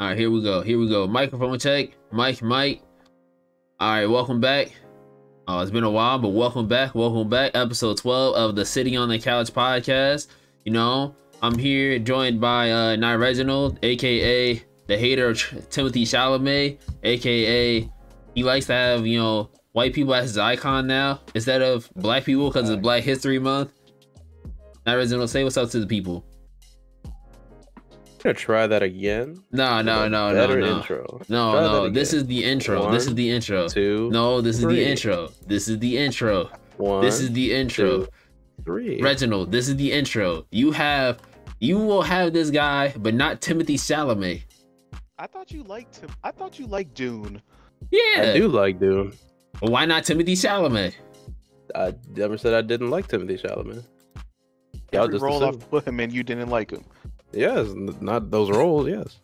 All right, here we go. Here we go. Microphone check. Mike. All right, welcome back. Oh, it's been a while, but welcome back. Welcome back. Episode 12 of the Sitting on the Couch podcast. You know, I'm here joined by Night Reginald, aka the hater of Timothée Chalamet, aka he likes to have, you know, white people as his icon now instead of black people because it's Black History Month. Night Reginald, say what's up to the people. Gonna try that again. No. Intro. No. This is the intro. One, this is the intro. Two. No, this three. is the intro. This is the intro. One. This is the intro. Two, three. Reginald, this is the intro. You will have this guy, but not Timothée Chalamet. I thought you liked him. I thought you liked Dune. Yeah. I do like Dune. Well, why not Timothée Chalamet? I never said I didn't like Timothée Chalamet. Y'all Every just role assumed. I've put him in, you didn't like him. Yes, not those roles. Yes.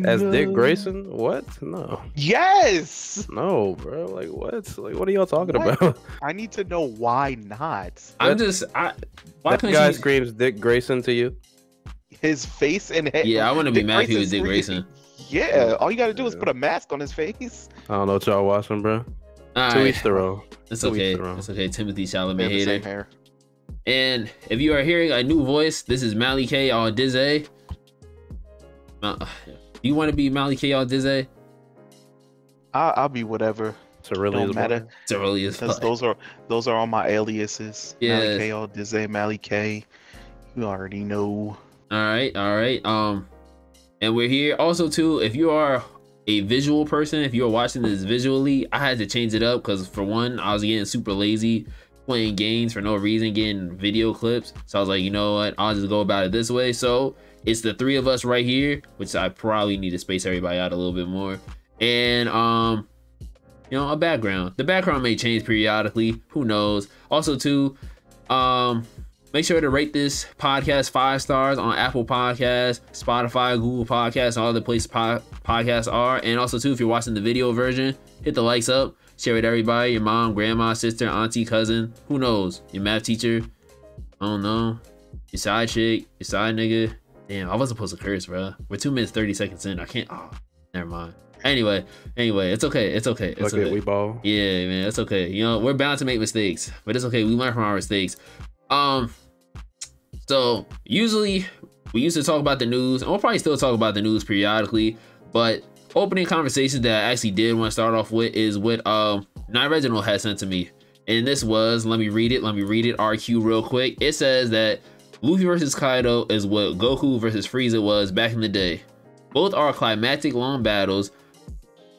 As Dick Grayson? What? No. Yes. No, bro. Like what? Like what are y'all talking What? about? I need to know why not. Why That couldn't guy you? screams Dick Grayson to you? His face and head. Yeah, I want to be Dick mad if he was Dick Grayson's Grayson. Yeah, all you gotta do is put a mask on his face. I don't know what y'all watching, bro. All To right. each their own. It's To each okay. their own. It's okay. Timothée Chalamet They have the hater. same hair. And if you are hearing a new voice, this is Mally K on Dizzy. You want to be Mally K on Dizzy? I'll be whatever. So really Don't is matter. It's early as Because fuck. those are all my aliases. Yeah. Mally K, all Dizzy, Mally K. You already know. All right. And we're here also too. If you are a visual person, if you're watching this visually, I had to change it up because for one, I was getting super lazy playing games for no reason, getting video clips. So I was like, you know what? I'll just go about it this way. So it's the three of us right here, which I probably need to space everybody out a little bit more. And you know, a background. The background may change periodically. Who knows? Also too, make sure to rate this podcast 5 stars on Apple Podcasts, Spotify, Google Podcasts, all the places podcasts are. And also too, if you're watching the video version, hit the likes up, share with everybody, your mom, grandma, sister, auntie, cousin, who knows, your math teacher, I don't know, your side chick, your side nigga. Damn, I wasn't supposed to curse, bro. We're 2 minutes 30 seconds in. I can't. Oh, never mind. Anyway, it's okay. It's okay. It's okay. We ball. Yeah, man, it's okay. You know, we're bound to make mistakes, but it's okay. We learn from our mistakes. So usually we used to talk about the news, and we'll probably still talk about the news periodically, but opening conversations that I actually did want to start off with is what Night Reginald had sent to me. And this was, let me read it, RQ real quick. It says that Luffy versus Kaido is what Goku versus Frieza was back in the day. Both are climactic long battles.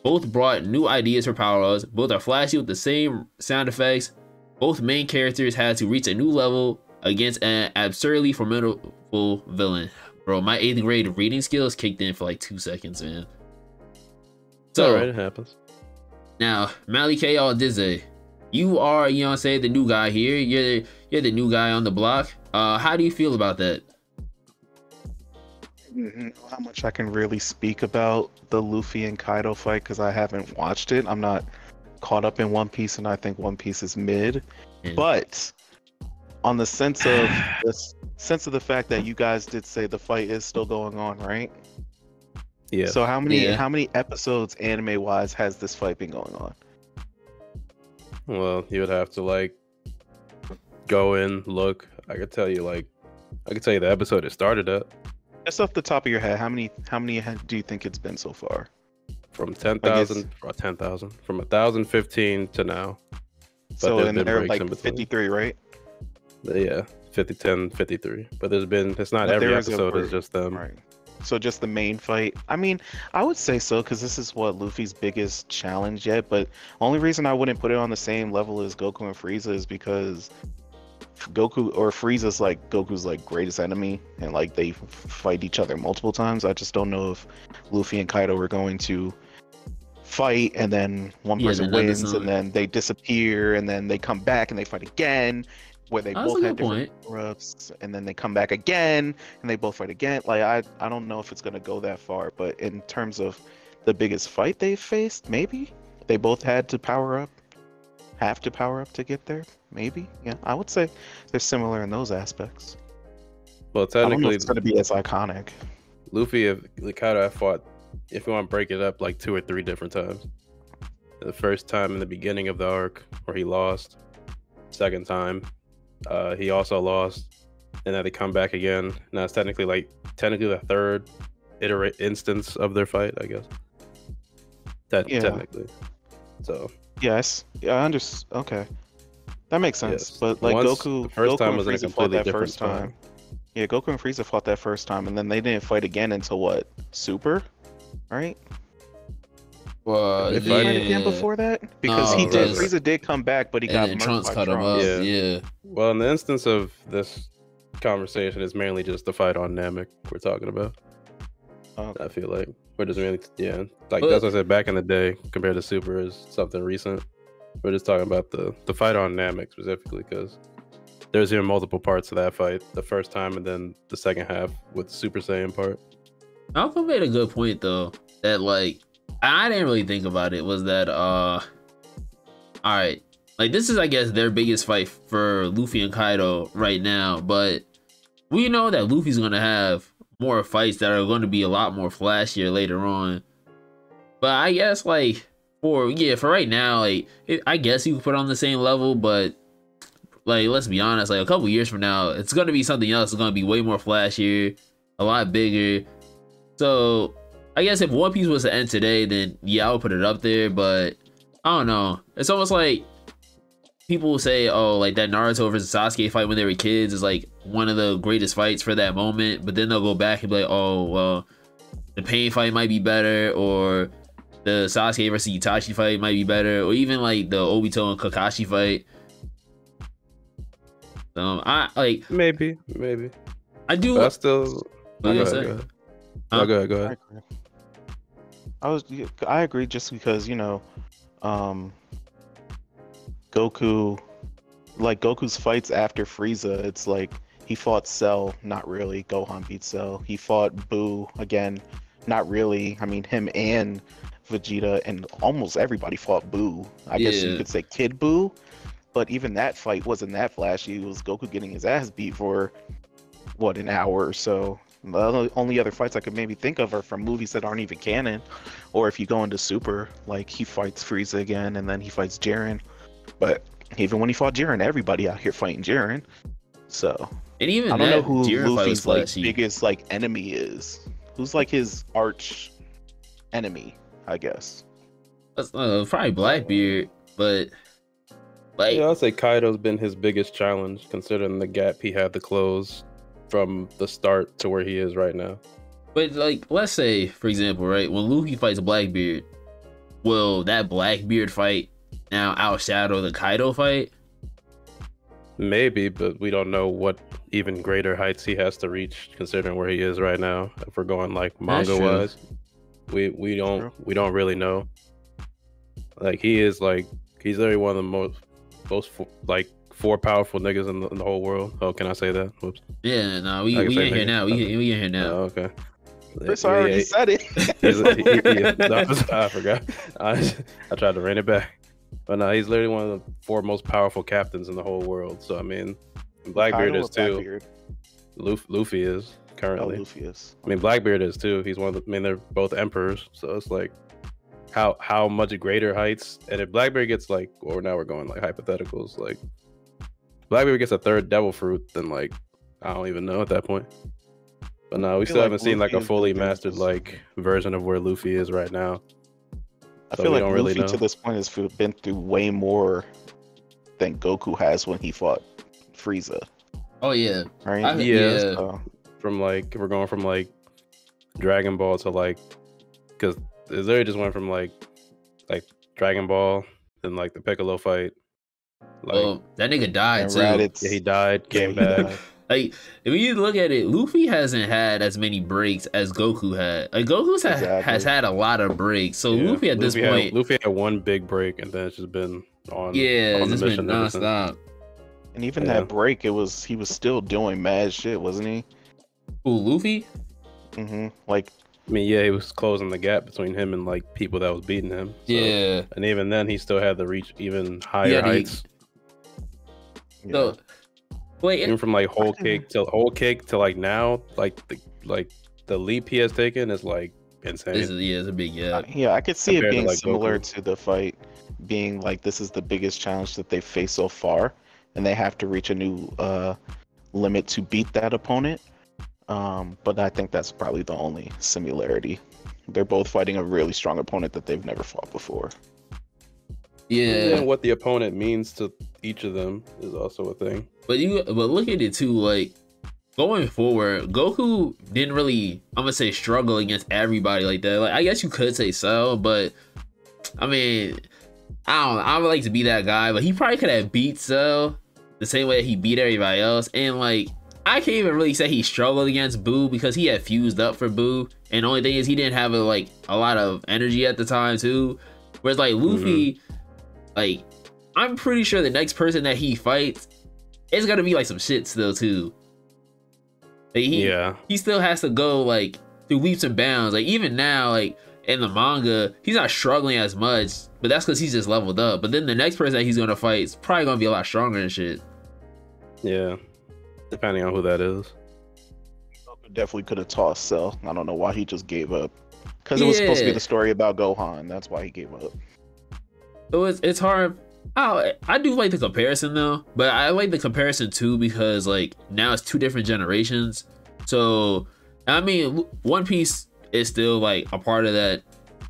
Both brought new ideas for power-ups. Both are flashy with the same sound effects. Both main characters had to reach a new level against an absurdly formidable villain. Bro, my 8th grade reading skills kicked in for like 2 seconds, man. So, Alright, it happens. now, Mally K all Dizzy. You are, you know what I'm saying, the new guy here. You're the new guy on the block. How do you feel about that? I don't know how much I can really speak about the Luffy and Kaido fight because I haven't watched it. I'm not caught up in One Piece, and I think One Piece is mid. Yeah. But on the sense of the fact that you guys did say the fight is still going on, right? Yeah. So how many episodes anime wise has this fight been going on? Well, you would have to like go in, look. I could tell you the episode it started at. Just off the top of your head, how many do you think it's been so far? From 10,000 or 10,000. From 1,015 to now. But So there's and been they're breaks like in between. 53, right? Yeah. 50, 10, 53. But it's not But every there is a episode is break, just them. Right. So just the main fight. I mean, I would say so because this is what Luffy's biggest challenge yet. But only reason I wouldn't put it on the same level as Goku and Frieza is because Goku or Frieza's like Goku's like greatest enemy, and like they fight each other multiple times. I just don't know if Luffy and Kaido are going to fight and then one person wins and then they disappear and then they come back and they fight again, where they both had different power-ups, and then they come back again and they both fight again. Like I don't know if it's gonna go that far, but in terms of the biggest fight they've faced, maybe they both have to power up to get there. Maybe, yeah, I would say they're similar in those aspects. Well, I don't know technically, if it's gonna be as iconic. Luffy and Kaido have fought, if you want to break it up, like 2 or 3 different times. The first time in the beginning of the arc where he lost. Second time, he also lost, and then they come back again. Now it's technically the third instance of their fight, I guess. Technically. So. Yes. Yeah, I understand. Okay. That makes sense. Yes. But like Once Goku, the first time and was in a Frieza fought completely that different first time. Yeah, Goku and Frieza fought that first time, and then they didn't fight again until what? Super, right? Well, Did they fight again before that? Because No, he did. because- Frieza did come back, but he got and murked Trunks by cut him Trunks. up. Yeah. Well, in the instance of this conversation, it's mainly just the fight on Namek we're talking about. Okay. I feel like we're just really, like But- that's what I said back in the day. Compared to Super is something recent. We're just talking about the fight on Namek specifically because there's even multiple parts of that fight. The first time and then the second half with the Super Saiyan part. Malcolm made a good point though. That like I didn't really think about it. Was that all right? Like this is I guess their biggest fight for Luffy and Kaido right now, but we know that Luffy's gonna have more fights that are going to be a lot more flashier later on. But I guess like for right now, like I guess you could put on the same level, but like let's be honest, like a couple years from now, it's gonna be something else. It's gonna be way more flashier, a lot bigger. So I guess if One Piece was to end today, then yeah, I would put it up there. But I don't know. It's almost like people will say, oh, like that Naruto versus Sasuke fight when they were kids is like one of the greatest fights for that moment. But then they'll go back and be like, oh, well, the Pain fight might be better, or the Sasuke versus Itachi fight might be better, or even like the Obito and Kakashi fight. I like Maybe. I do. But I still. What you Go gonna ahead. say? No, Huh? go ahead. I agree just because Goku, like Goku's fights after Frieza, it's like he fought Cell, not really. Gohan beat Cell. He fought Boo again, not really. I mean, him and Vegeta and almost everybody fought Boo. I guess you could say Kid Boo, but even that fight wasn't that flashy. It was Goku getting his ass beat for what, an hour or so. The only other fights I could maybe think of are from movies that aren't even canon, or if you go into Super, like he fights Frieza again and then he fights Jiren. But even when he fought Jiren, everybody out here fighting Jiren. So And even I don't know that who Jiren fight was Luffy's like flashy. biggest like enemy is. Who's like his arch enemy, I guess. That's, probably Blackbeard, but like Yeah, I'd say Kaido's been his biggest challenge, considering the gap he had to close from the start to where he is right now. But like, let's say, for example, right, when Luffy fights Blackbeard, will that Blackbeard fight now outshadow the Kaido fight? Maybe, but we don't know what even greater heights he has to reach, considering where he is right now. If we're going like That's manga true. wise, we don't really know. Like he's literally one of the most like 4 powerful niggas in the whole world. Oh, can I say that? Whoops. Yeah, no, I we can in say here nigga. now. We in here now. Oh, okay. Chris already said it. I forgot. I tried to rein it back. But no, he's literally one of the 4 most powerful captains in the whole world. So I mean, Blackbeard Kaido is or too. Blackbeard? Luffy is Oh, currently. Luffy is. I mean, Blackbeard is too. He's one of the. I mean, they're both emperors. So it's like, how much greater heights? And if Blackbeard gets like, or now we're going like hypotheticals. Like, Blackbeard gets a 3rd devil fruit, then like, I don't even know at that point. But no, we feel still like haven't seen like Luffy a is fully the mastered biggest. like version of where Luffy is right now. I So feel we like don't really Luffy know. to this point has been through way more than Goku has when he fought Frieza, Oh yeah, right? Yeah. So, From like, if we're going from like Dragon Ball to like, because it literally just went from like Dragon Ball, then like the Piccolo fight. Like, well, that nigga died and too. Raditz, yeah, he died, came he back. died. Like, if you look at it, Luffy hasn't had as many breaks as Goku had. Like, Exactly. has had a lot of breaks. So Yeah, Luffy at this point, Luffy had 1 big break, and then it's just been on. yeah, on it's the just been mission ever since. nonstop. And even Yeah. that break, he was still doing mad shit, wasn't he? Who, Luffy? Like, I mean, yeah, he was closing the gap between him and like people that was beating him. So- Yeah. and even then, he still had to reach even higher Yeah, heights. So, wait, Even from like whole cake to like now, like the leap he has taken is like insane. It's a big gap. Yeah, I could see it Compared to, being like, similar Goku. to the fight being like this is the biggest challenge that they've faced so far, and they have to reach a new limit to beat that opponent. But I think that's probably the only similarity. They're both fighting a really strong opponent that they've never fought before. Yeah, And what the opponent means to each of them is also a thing. but look at it too. Like going forward, Goku didn't really, I'm gonna say, struggle against everybody like that. Like I guess you could say so, but I mean, I don't know. I would like to be that guy, but he probably could have beat Cell the same way that he beat everybody else. And like, I can't even really say he struggled against Boo because he had fused up for Boo. And the only thing is he didn't have a lot of energy at the time too. Whereas like Luffy, like I'm pretty sure the next person that he fights, it's gonna be like some shit still too. Like, he still has to go like through leaps and bounds. Like even now, like in the manga, he's not struggling as much, but that's because he's just leveled up. But then the next person that he's gonna fight is probably gonna be a lot stronger and shit. Yeah, depending on who that is. Definitely could have tossed Cell. I don't know why he just gave up. Because it was supposed to be the story about Gohan. That's why he gave up. So it's hard. I do like the comparison though, but I like the comparison too because like now it's two different generations. So I mean, One Piece is still like a part of that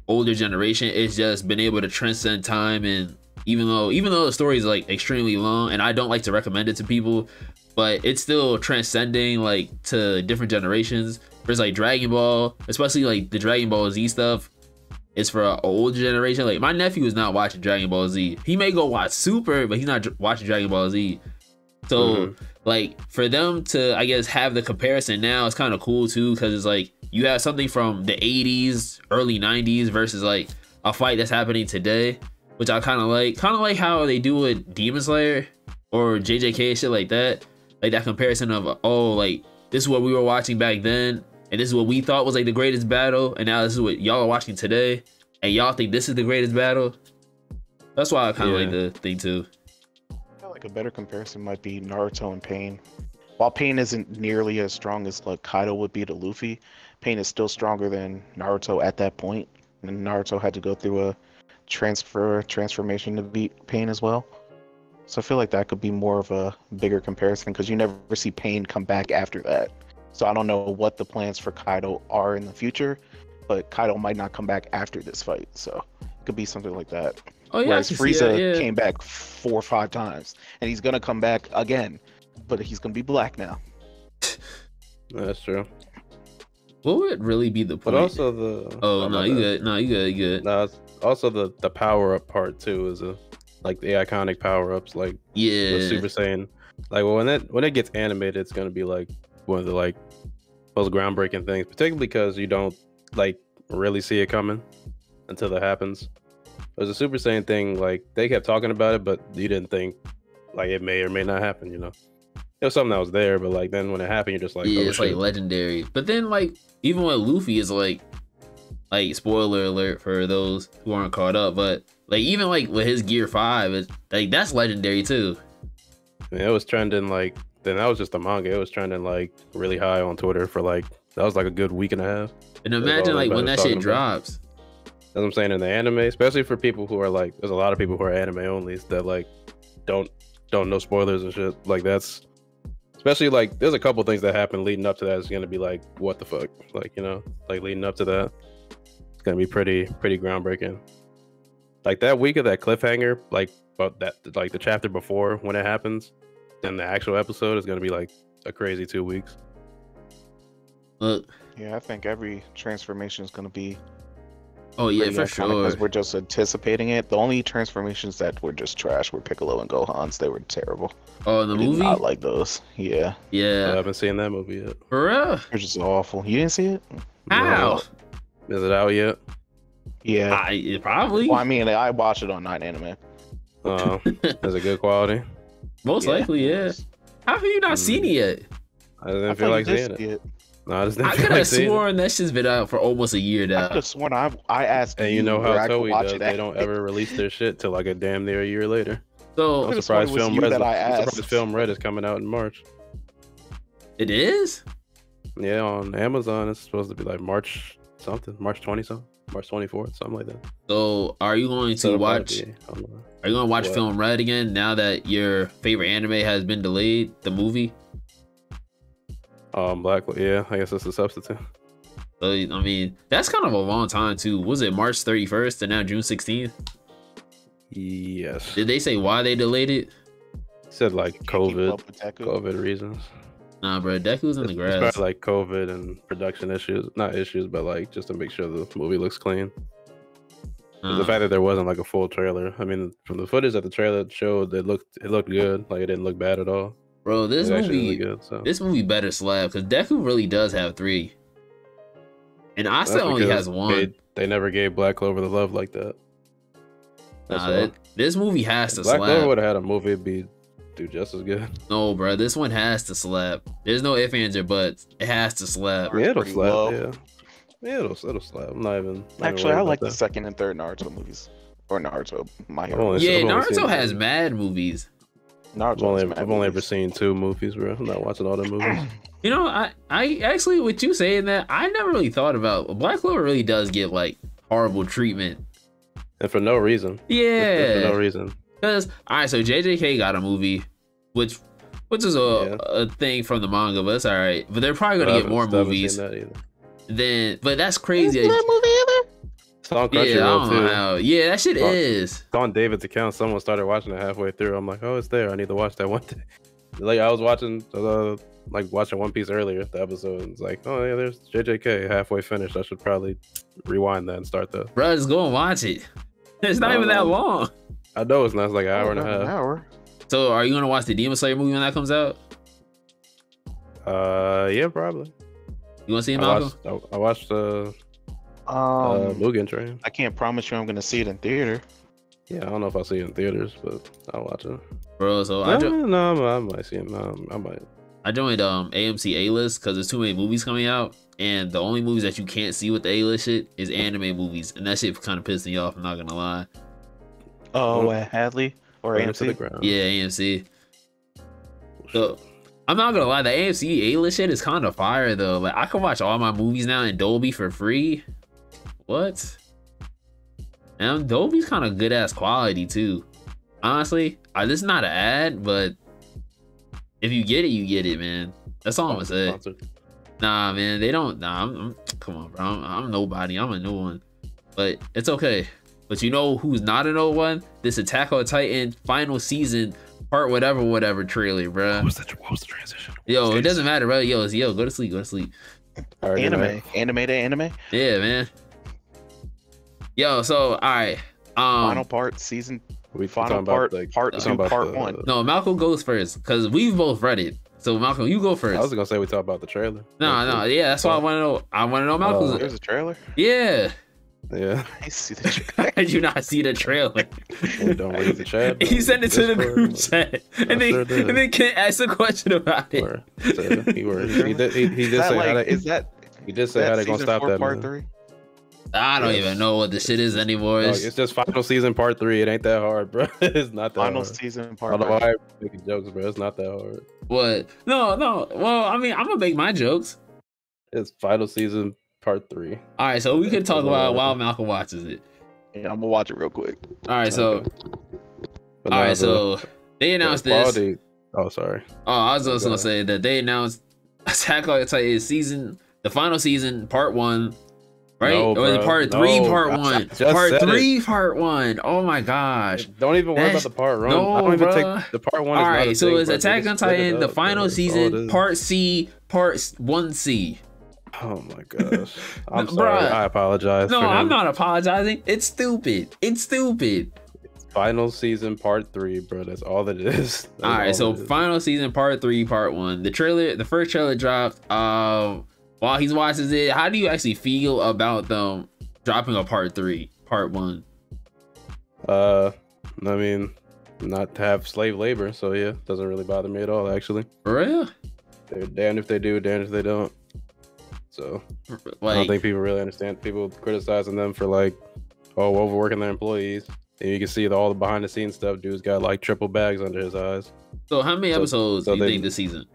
older generation. It's just been able to transcend time, and even though the story is like extremely long, and I don't like to recommend it to people, but it's still transcending like to different generations. Whereas like Dragon Ball, especially like the Dragon Ball Z stuff, is for an older generation. Like my nephew is not watching Dragon Ball Z. He may go watch Super, but he's not watching Dragon Ball Z. So like for them to, I guess, have the comparison now is kind of cool too, because it's like you have something from the 80s, early 90s versus like a fight that's happening today, which I kind of like how they do with Demon Slayer or JJK and shit like that. Like that comparison of, oh, like this is what we were watching back then, and this is what we thought was like the greatest battle, and now this is what y'all are watching today, and y'all think this is the greatest battle. That's why I kind of like the thing too. I feel like a better comparison might be Naruto and Pain. While Pain isn't nearly as strong as like Kaido would be to Luffy, Pain is still stronger than Naruto at that point. And Naruto had to go through a transformation to beat Pain as well. So I feel like that could be more of a bigger comparison because you never see Pain come back after that. So I don't know what the plans for Kaido are in the future, but Kaido might not come back after this fight. So it could be something like that. Oh yeah, whereas Frieza came back 4 or 5 times, and he's gonna come back again, but he's gonna be black now. That's true. What would really be the point? But also the you good. No, you good. No, it's also the power up part too is like the iconic power ups, like the Super Saiyan. Like when it gets animated, it's gonna be like one of the like most groundbreaking things, particularly because you don't like really see it coming until it happens. There's a Super Saiyan thing, like they kept talking about it, but you didn't think like it may or may not happen, you know. It was something that was there, but like then when it happened, you're just like, it's like legendary. But then like even when Luffy is like spoiler alert for those who aren't caught up, but like even like with his Gear 5, it's like that's legendary too. I mean, it was trending like then that was just the manga. It was trending like really high on Twitter for like that was like a good week and a half. And imagine like when that shit drops. That's what I'm saying in the anime, especially for people who are like, there's a lot of people who are anime only that like don't know spoilers and shit. Like that's especially like there's a couple things that happen leading up to that is gonna be like what the fuck, like you know, like leading up to that, it's gonna be pretty groundbreaking. Like that week of that cliffhanger, like about that like the chapter before when it happens, then the actual episode is gonna be like a crazy 2 weeks. Look, yeah, I think every transformation is gonna be. Oh yeah, for sure. Because we're just anticipating it. The only transformations that were just trash were Piccolo and Gohan's. They were terrible. Oh, in the movie? I like those. Yeah. Yeah. I haven't seen that movie yet. For real? They're just awful. You didn't see it? How? No. Is it out yet? Yeah. Probably. Well, I mean, I watched it on Night Anime. Is it good quality? Most likely, yeah. How have you not seen it yet? I didn't feel like seeing it. No, I could have sworn that shit's been out for almost a year now. I could have sworn I asked. And you know how Toei does? They don't ever release their shit till like a damn near a year later. So I'm surprised Film Red is coming out in March. It is? Yeah, on Amazon it's supposed to be like March something, March 20 something, March 24th, something like that. So are you going to So it'll probably watch? be, I don't know. Are you going to watch What? Film Red again now that your favorite anime has been delayed? The movie. Black, yeah, I guess that's a substitute. So I mean, that's kind of a long time too. Was it March 31st and now June 16th? Yes. Did they say why they delayed it? Said like Can't keep COVID, up with Deku. COVID reasons. Nah, bro, Deku's in the It's grass. probably like COVID and production issues, not issues, but like just to make sure the movie looks clean. The fact that there wasn't like a full trailer. I mean, from the footage that the trailer showed, it looked good. Like it didn't look bad at all. Bro, this It was actually movie, really good. So this movie better slap because Deku really does have 3, and that's Asa only because has 1. They never gave Black Clover the love like that. That's Nah, why. this movie has to Black Clover slap. would have had a movie, it'd be do just as good. No, bro, this one has to slap. There's no ifs, ands, or buts. It has to slap. Or Yeah, it'll pretty slap. low. Yeah, it'll slap. I'm not even. Actually, I like the that. second and third Naruto movies. Or Naruto, My I've Hero. only- Yeah, I've only Naruto seen- has mad movies. Naruto I've only ever seen 2 movies, bro. I'm not watching all the movies. You know, I actually, with you saying that, I never really thought about Black Clover. Really does get like horrible treatment. And for no reason. For no Yeah, reason. because all right, so JJK got a movie, which is a thing from the manga, but it's all right. But they're probably gonna get more Still haven't movies. seen that either. Then, but that's crazy. Isn't that movie either? It's on Yeah, I Crunchyroll don't know too. how. Yeah, that shit Fuck. is. It's on David's account. Someone started watching it halfway through. I'm like, oh, it's there. I need to watch that one day. Like I was watching, watching One Piece earlier, the episode. And it's like, oh yeah, there's JJK halfway finished. I should probably rewind that and start that. Bro, just go and watch it. It's not No, even that no. long. I know it's not. It's like an hour and a About an half. hour. So, are you gonna watch the Demon Slayer movie when that comes out? Yeah, probably. You wanna see it, I Malcolm? watched Mugen Train. I can't promise you I'm gonna see it in theater. Yeah, I don't know if I'll see it in theaters, but I'll watch it. Bro, so I might see it. I might. I joined AMC A-list because there's too many movies coming out, and the only movies that you can't see with the A-list shit is anime movies, and that shit kind of pissed me off. I'm not gonna lie. Oh, at Hadley or Burn it to the AMC? ground. Yeah, AMC. So I'm not gonna lie, the AMC A-list shit is kind of fire though. Like I can watch all my movies now in Dolby for free. What? And Dolby's kind of good ass quality too. Honestly, this is not an ad, but if you get it, you get it, man. That's all I'm gonna say. Sponsored. Nah, man, they don't. Nah, come on, bro. I'm nobody. I'm a new one, but it's okay. But you know who's not a no one? This Attack on Titan final season part whatever trailer, bro. What was the transition? Yo, it doesn't matter, bro. Yo, go to sleep. All right, Anime to anime. Yeah, man. Yo, so all right. Final part, season. We Final talking part, about, like, part we're 2, talking about part the- 1. No, Malcolm goes first because we've both read it. So Malcolm, you go first. I was gonna say we talk about the trailer. No, yeah, that's why I want to know. I want to know Malcolm's. There's a trailer. Yeah. Yeah. I see the trailer. Did you not see the trailer? We don't read the chat. He sent it to the Discord. group chat, and then sure did. and then Kent asked a question about it. Or- He did Is say that how like, they, is that he did say how they gonna season stop 4, that. part Man. 3? I don't Yes. even know what the shit is anymore. Dog, it's just final season part 3. It ain't that hard, bro. It's not that Final hard. season I part don't know 3. why I'm making jokes, bro. It's not that hard. What? No. Well, I mean, I'm gonna make my jokes. It's final season part 3. All right, so we can talk about it while Malcolm watches it. Yeah, I'm gonna watch it real quick. All right, so Okay. But all now right, so they announced this. quality- Oh, sorry. Oh, I was just Go gonna ahead. say that they announced Attack on Titan season, the final season, part 1. Right? No, Or is it bro. part 3, No, part I 1? just Part said 3, part 1. Oh my gosh. Don't even worry about That's- the part run. no, I don't even bruh. take the part 1. All Is not a right, so thing, it's bro. Attack Just on split it Titan, the up, final bro. That's all it season, is. part C, part 1C. Oh my gosh. I'm Bruh. sorry. I apologize. No, for I'm him. not apologizing. It's stupid. It's stupid. Final season part 3, bro. That's all that it is. That's All right, so it is. final season, part 3, part 1. The first trailer dropped. While he's watching it, how do you actually feel about them dropping a part 3, part 1? I mean, not to have slave labor, so yeah, doesn't really bother me at all. Actually, For real? they're damned if they do, damned if they don't. So I don't Like, think people really understand. People criticizing them for like, oh, overworking their employees. And you can see all the behind the scenes stuff. Dude's got like triple bags under his eyes. so how many so- episodes so do you they- think this season?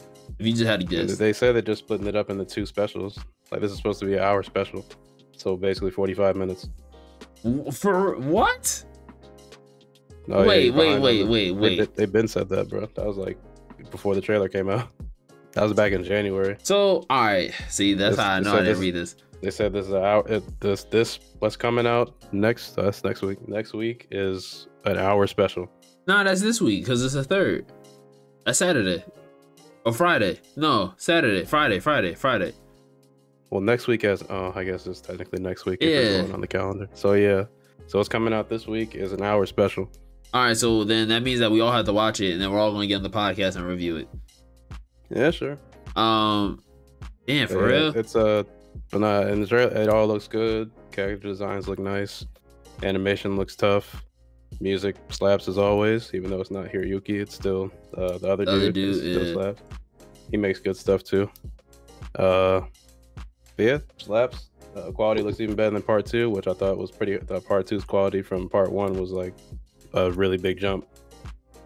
If you just had to And guess. they said they're just splitting it up into 2 specials. Like this is supposed to be an hour special, so basically 45 minutes. For what? No, wait. They've been said that, bro. That was like before the trailer came out. That was back in January. So, all right. See, that's how I know I didn't read this. They said this is an hour. This what's coming out next? That's next week. Next week is an hour special. No, that's this week because it's the 3rd. That's Saturday or Friday. No, Saturday, Friday. Well, next week I guess it's technically next week. Yeah. If it's going on the calendar. So yeah. So what's coming out this week is an hour special. All right, so then that means that we all have to watch it, and then we're all going to get on the podcast and review it. Yeah, sure. Damn, for real. It's but in the trailer, it all looks good. Character designs look nice. Animation looks tough. Music slaps as always, even though it's not Hiroyuki. It's still the other dude still slaps. He makes good stuff too. But yeah, slaps. Quality looks even better than part 2, which I thought was pretty. Part 2's quality from part 1 was like a really big jump.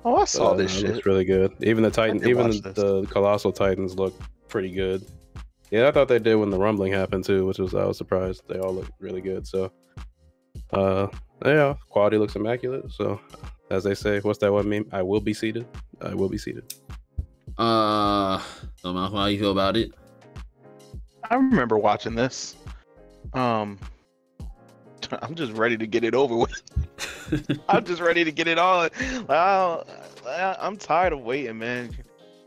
Oh, I saw this shit. It's really good. Even the Titan, even the Colossal Titans look pretty good. Yeah, I thought they did when the rumbling happened too, which was I was surprised. They all look really good. So, yeah, quality looks immaculate. So, as they say, what's that one meme? I will be seated. I will be seated. So Malcolm, how you feel about it? I remember watching this. I'm just ready to get it over with. I'm just ready to get it on. I'm tired of waiting, man.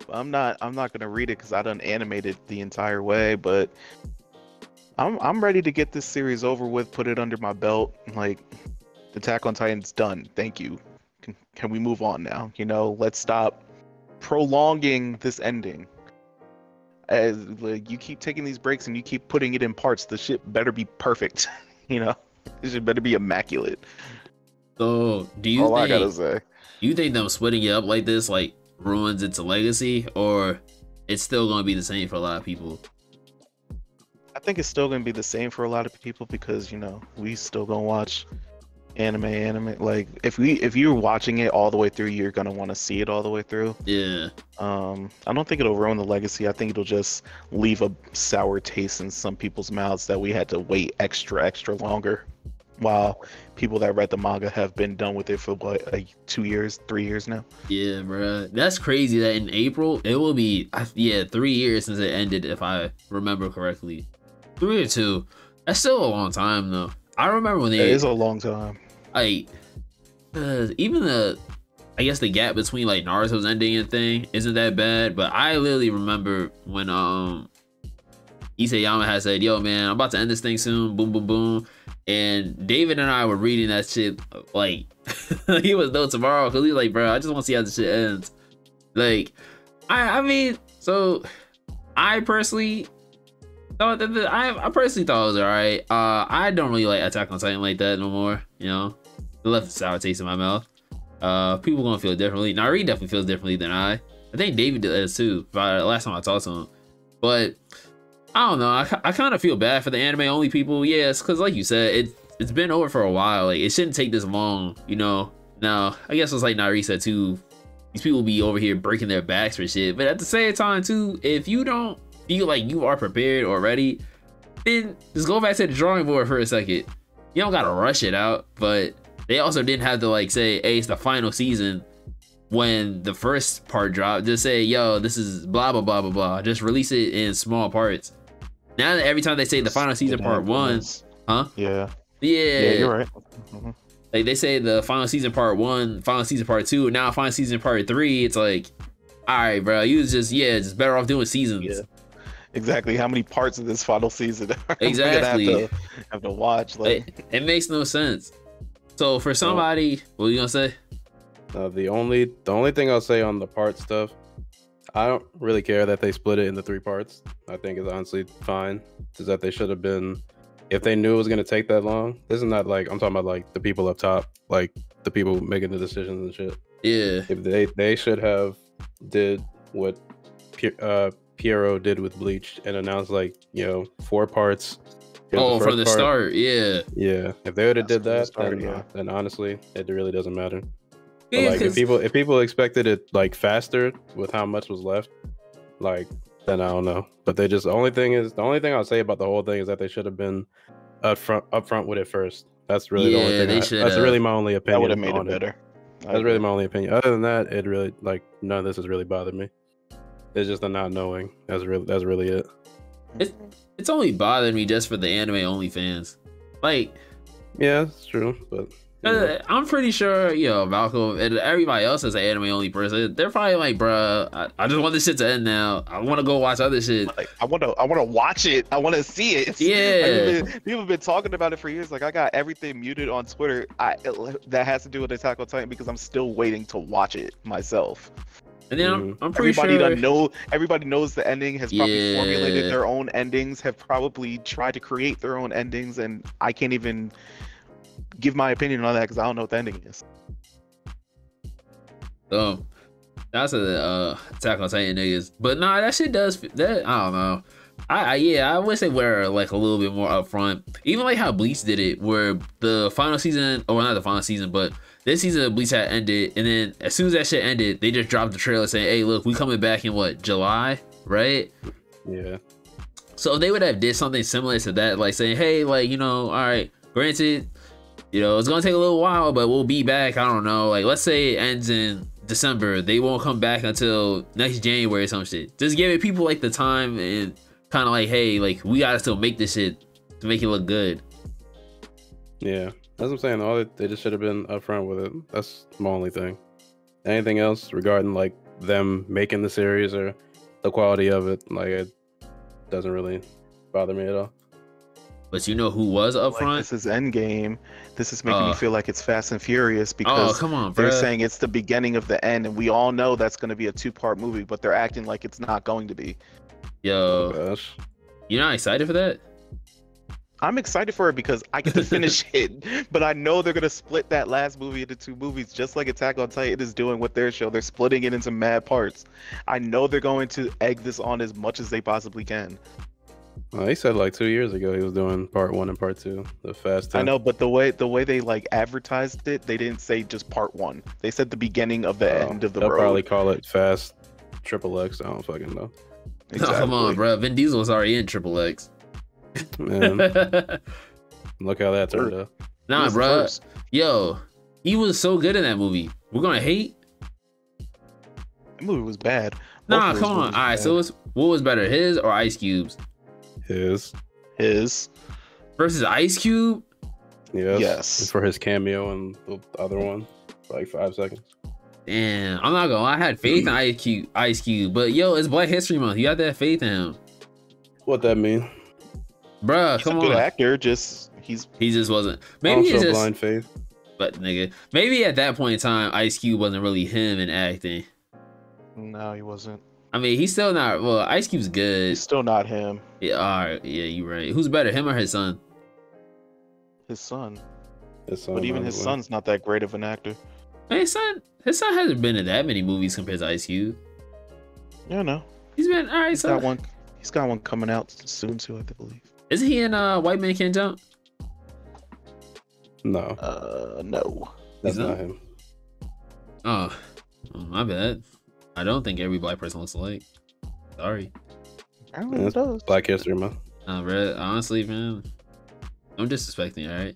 I'm not gonna read it because I done animated the entire way, but I'm ready to get this series over with, put it under my belt. Like, Attack on Titan's done. Thank you. Can we move on now? You know, let's stop prolonging this ending. As like you keep taking these breaks and you keep putting it in parts, the shit better be perfect. You know, it should better be immaculate. So, I gotta say, do you think them splitting it up like this like ruins its legacy, or it's still gonna be the same for a lot of people? I think it's still gonna be the same for a lot of people because, you know, we still gonna watch anime. Like if you're watching it all the way through, you're gonna want to see it all the way through. Yeah. I don't think it'll ruin the legacy. I think it'll just leave a sour taste in some people's mouths that we had to wait extra longer, while people that read the manga have been done with it for what, like 2 years, 3 years now. Yeah, bro. That's crazy that in April it will be 3 years since it ended, if I remember correctly. 3 or 2. That's still a long time though. I remember when it is a long time. Like, even I guess the gap between like Naruto's ending and thing isn't that bad, but I literally remember when Isayama had said, "Yo, man, I'm about to end this thing soon." Boom, boom, boom. And David and I were reading that shit like he was no tomorrow because he was like, "Bro, I just want to see how this shit ends." Like, I mean, so I personally thought that I personally thought it was alright. I don't really like Attack on Titan like that no more. You know, it left a sour taste in my mouth. People gonna feel differently. Nari definitely feels differently than I think David does too. Last time I talked to him, but I don't know. I kind of feel bad for the anime only people. Yes, because like you said, it's been over for a while. Like it shouldn't take this long. You know. Now I guess it's like Nari said too. These people be over here breaking their backs for shit. But at the same time too, if you don't feel like you are prepared or ready, then just go back to the drawing board for a second. You don't gotta rush it out, but they also didn't have to like say, "Hey, it's the final season." When the first part dropped, just say, "Yo, this is blah blah blah blah blah." Just release it in small parts. Now that every time they say the final season part 1, huh? Yeah, you're right. Mm-hmm. Like they say the final season part 1, final season part 2, now final season part 3. It's like, all right, bro, you was just better off doing seasons. Yeah. Exactly. How many parts of this final season exactly gonna have to watch? Like, it makes no sense. So for somebody, what are you gonna say? The only thing I'll say on the part stuff, I don't really care that they split it into 3 parts. I think it's honestly fine. Is that they should have been, if they knew it was gonna take that long. This is not like I'm talking about like the people up top, like the people making the decisions and shit. Yeah. If they should have did what Piero did with Bleach and announced like 4 parts. From the start, yeah. If they would have did that, then honestly, it really doesn't matter. Yeah, but like if people expected it like faster with how much was left, like then I don't know. But they just the only thing I'll say about the whole thing is that they should have been upfront with it first. That's really the only Yeah, thing. they should. That's really my only That opinion would have made it on it. better. That's really my only opinion. Other than that, it really like none of this has really bothered me. It's just the not knowing. That's really it. It's only bothered me just for the anime only fans. Like, yeah, it's true, but I'm pretty sure, Malcolm and everybody else is an anime only person. They're probably like, bruh, I just want this shit to end now. I want to go watch other shit. Like, I want to watch it. I want to see it. Yeah. People have been talking about it for years. Like, I got everything muted on Twitter. That has to do with Attack on Titan because I'm still waiting to watch it myself. And then I'm pretty sure everybody knows the ending, has probably formulated their own endings, have probably tried to create their own endings, and I can't even give my opinion on that because I don't know what the ending is. So that's a Attack on Titan niggas. But nah, that shit does that. I don't know. I wish they were like a little bit more upfront. Even like how Bleach did it, where the final season, or not the final season, but this season of Bleach had ended, and then as soon as that shit ended, they just dropped the trailer saying, "Hey, look, we coming back in what, July, right?" Yeah. So if they would have did something similar to that, like saying, "Hey, like, all right, granted, it's gonna take a little while, but we'll be back." I don't know. Like, let's say it ends in December, they won't come back until next January or some shit. Just giving people like the time and kind of like, hey, like, we gotta still make this shit to make it look good. Yeah, that's what I'm saying. They just should have been upfront with it. That's my only thing. Anything else regarding like them making the series or the quality of it, like, it doesn't really bother me at all. But you know who was upfront? Like, this is Endgame. This is making me feel like it's Fast and Furious because come on, they're bruh. saying it's the beginning of the end, and we all know that's going to be a 2-part movie, but they're acting like it's not going to be. Yo, Oh, gosh. you're not excited for that? I'm excited for it because I get to finish it, but I know they're going to split that last movie into 2 movies, just like Attack on Titan is doing with their show. They're splitting it into mad parts. I know they're going to egg this on as much as they possibly can. He said like 2 years ago he was doing part 1 and part 2, the Fast 10. I know, but the way they like advertised it, they didn't say just part 1. They said the beginning of the end of the they'll road. probably call it Fast XXX. I don't fucking know. Exactly. Oh, come on, bro. Vin Diesel was already in Triple X. Man, look how that turned out. Nah, was the bro. first. Yo, he was so good in that movie. We're gonna hate? That movie was bad. Nah, Both of come those on. movies All right, were so what was better, his or Ice Cube's? His. his. Versus Ice Cube? Yes. For his cameo and the other one, for like 5 seconds. Damn, I'm not gonna lie, I had faith in Ice Cube, but yo, it's Black History Month. You got that faith in him. What that mean? Bruh, He's come a good on. actor, just he just wasn't. Maybe Also it's just blind faith. but nigga. Maybe at that point in time, Ice Cube wasn't really him in acting. No, he wasn't. I mean, he's still not. Well, Ice Cube's good. He's still not him. Yeah, all right. Yeah, you're right. Who's better, him or his son? His son. His son, But even his probably. son's not that great of an actor. Man, his son hasn't been in that many movies compared to Ice Cube. Yeah, no. He's been all right. He's So got one. He's got one coming out soon too, I believe. isn't he in White Man Can't Jump? No, No. that's He's not? not him. Oh, my bad. I don't think every black person looks alike. Sorry. Apparently Yeah, he does. Black History Month. Red, honestly, man, I'm disrespecting you, all right?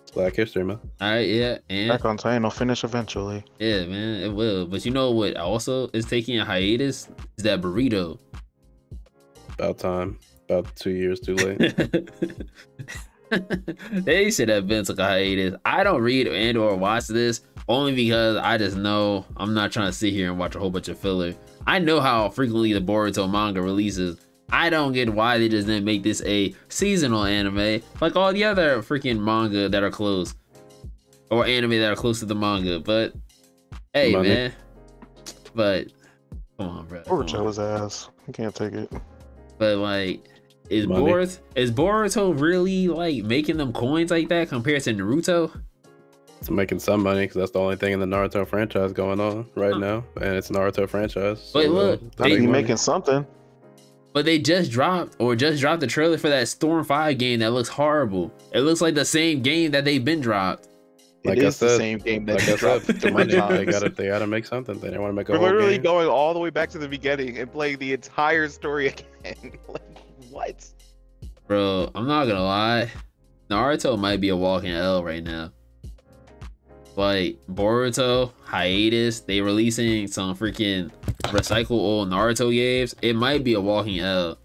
It's Black History Month. All right, yeah, and Back on Titan, I'll finish eventually. yeah, man, it will. But you know what also is taking a hiatus? Is that burrito. About time. About 2 years too late. They should have been took a hiatus. I don't read and or watch this only because I just know I'm not trying to sit here and watch a whole bunch of filler. I know how frequently the Boruto manga releases. I don't get why they just didn't make this a seasonal anime like all the other freaking manga that are close, or anime that are close to the manga. But hey, Money. man. But come on, bro. come on. Boruto's ass. I can't take it. But like, is Money. Boruto really like making them coins like that compared to Naruto? It's making some money because that's the only thing in the Naruto franchise going on right now, and it's a Naruto franchise. But look, I They- think making something. But they just dropped the trailer for that Storm 5 game that looks horrible. It looks like the same game that they've been dropped. It is the same game that you dropped 3 times. They gotta make something. They don't want to make a We're whole literally game. going all the way back to the beginning and playing the entire story again. Like, what? Bro, I'm not gonna lie. Naruto might be a walking L right now. Like Boruto, hiatus, they releasing some freaking recycle old Naruto games. It might be a walking L.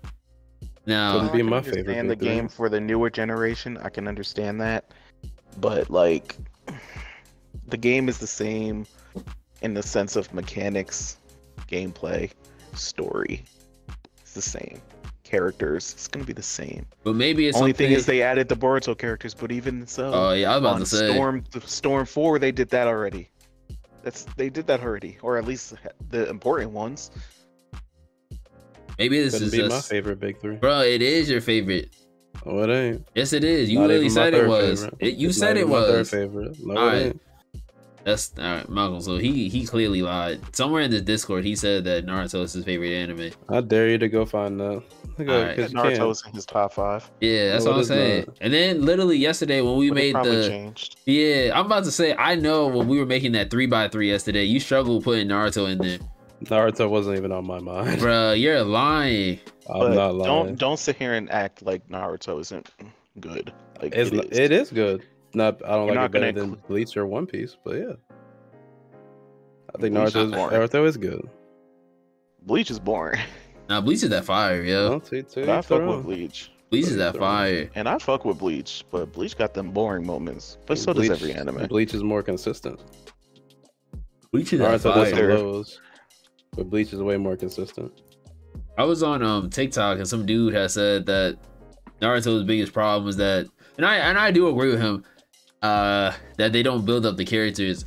Now, Wouldn't be my favorite. And the game for the newer generation, I can understand that, but like, the game is the same in the sense of mechanics, gameplay, story. It's the same. Characters, it's gonna be the same. but maybe it's Only something. thing is they added the Boruto characters, but even so, Oh yeah, I was about to say. Storm 4, they did that already. They did that already, or at least the important ones. Maybe this Couldn't is be just my favorite big three. bro. It is your favorite. Oh, it ain't. Yes, it is. You Not literally even my said it third was. favorite. You It's said not it even my third was. favorite. No, All it right. ain't. That's all right, Malcolm. So he clearly lied. Somewhere in the Discord, he said that Naruto is his favorite anime. I dare you to go find that. Alright. Naruto's in his top 5. Yeah, that's No, what it I'm is saying. not. And then literally yesterday when we But it made probably changed. yeah, I'm about to say I know when we were making that 3x3 yesterday, you struggled putting Naruto in there, Naruto wasn't even on my mind. Bruh, you're lying. I'm But not lying. don't sit here and act like Naruto isn't good. Like It is good. Not I don't You're like not it better gonna than Bleach or One Piece, but yeah. I think Bleach is boring. Naruto is good. Bleach is boring. Nah, Bleach is that fire, yo. Well, But I fuck with Bleach. Bleach is that fire. And I fuck with Bleach, but Bleach got them boring moments. But so does every anime. Bleach is more consistent. Bleach is that Naruto does some fire. lows, but Bleach is way more consistent. I was on TikTok and some dude had said that Naruto's biggest problem is that, and I do agree with him, that they don't build up the characters.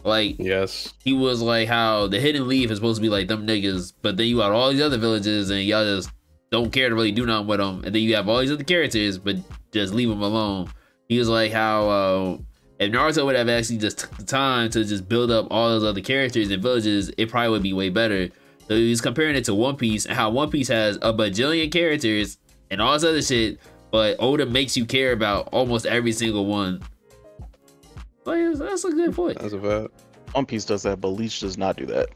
Like Yes. he was like how the Hidden Leaf is supposed to be like them niggas, but then you got all these other villages and y'all just don't care to really do nothing with them, and then you have all these other characters, but just leave them alone. He was like how if Naruto would have actually just took the time to just build up all those other characters and villages, it probably would be way better. So he's comparing it to One Piece and how One Piece has a bajillion characters and all this other shit, but Oda makes you care about almost every single one. Like, that's a good point. That's a fact. One Piece does that, but Bleach does not do that.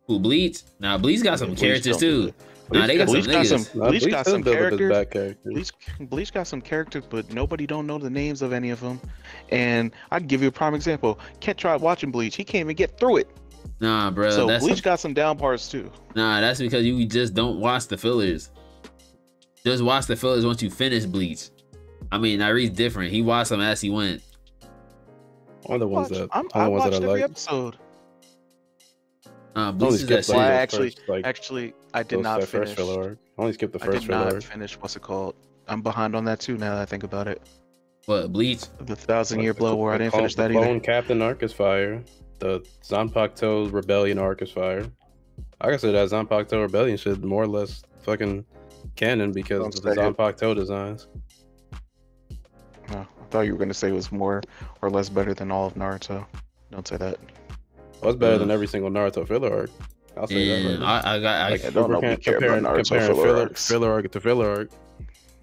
Who, Bleach? Nah, Bleach got some Bleach characters don't do too. Nah, they got Bleach some got niggas. some- Bleach got does some build up his characters. back characters. Bleach got some characters, but nobody don't know the names of any of them. And I can give you a prime example. Kent tried watching Bleach. He can't even get through it. Nah, bro. So that's Bleach got some down parts too. nah, that's because you just don't watch the fillers. Just watch the fillers once you finish Bleach. I mean, Nari's different. He watched them as he went. One of the ones that I I watched every like. episode. Bleach is that skipped, like, shit. the Actually, I did not first finish. filler arc. I only skipped the I first did filler not arc. finish. What's it called? I'm behind on that too. Now that I think about it, What, Bleach? the 1,000-year blow war. I didn't finish that The either. Bone Captain arc is fire. The Zanpakuto Rebellion arc is fire. I guess that Zanpakuto Rebellion should more or less fucking canon because of the Zanpakuto designs. No, I thought you were gonna say it was more or less better than all of Naruto. Don't say that. Well, it's better than every single Naruto filler arc. I'll say that. And Right. I Like, I don't know if we care about comparing Naruto comparing filler arcs. filler arc to filler arc.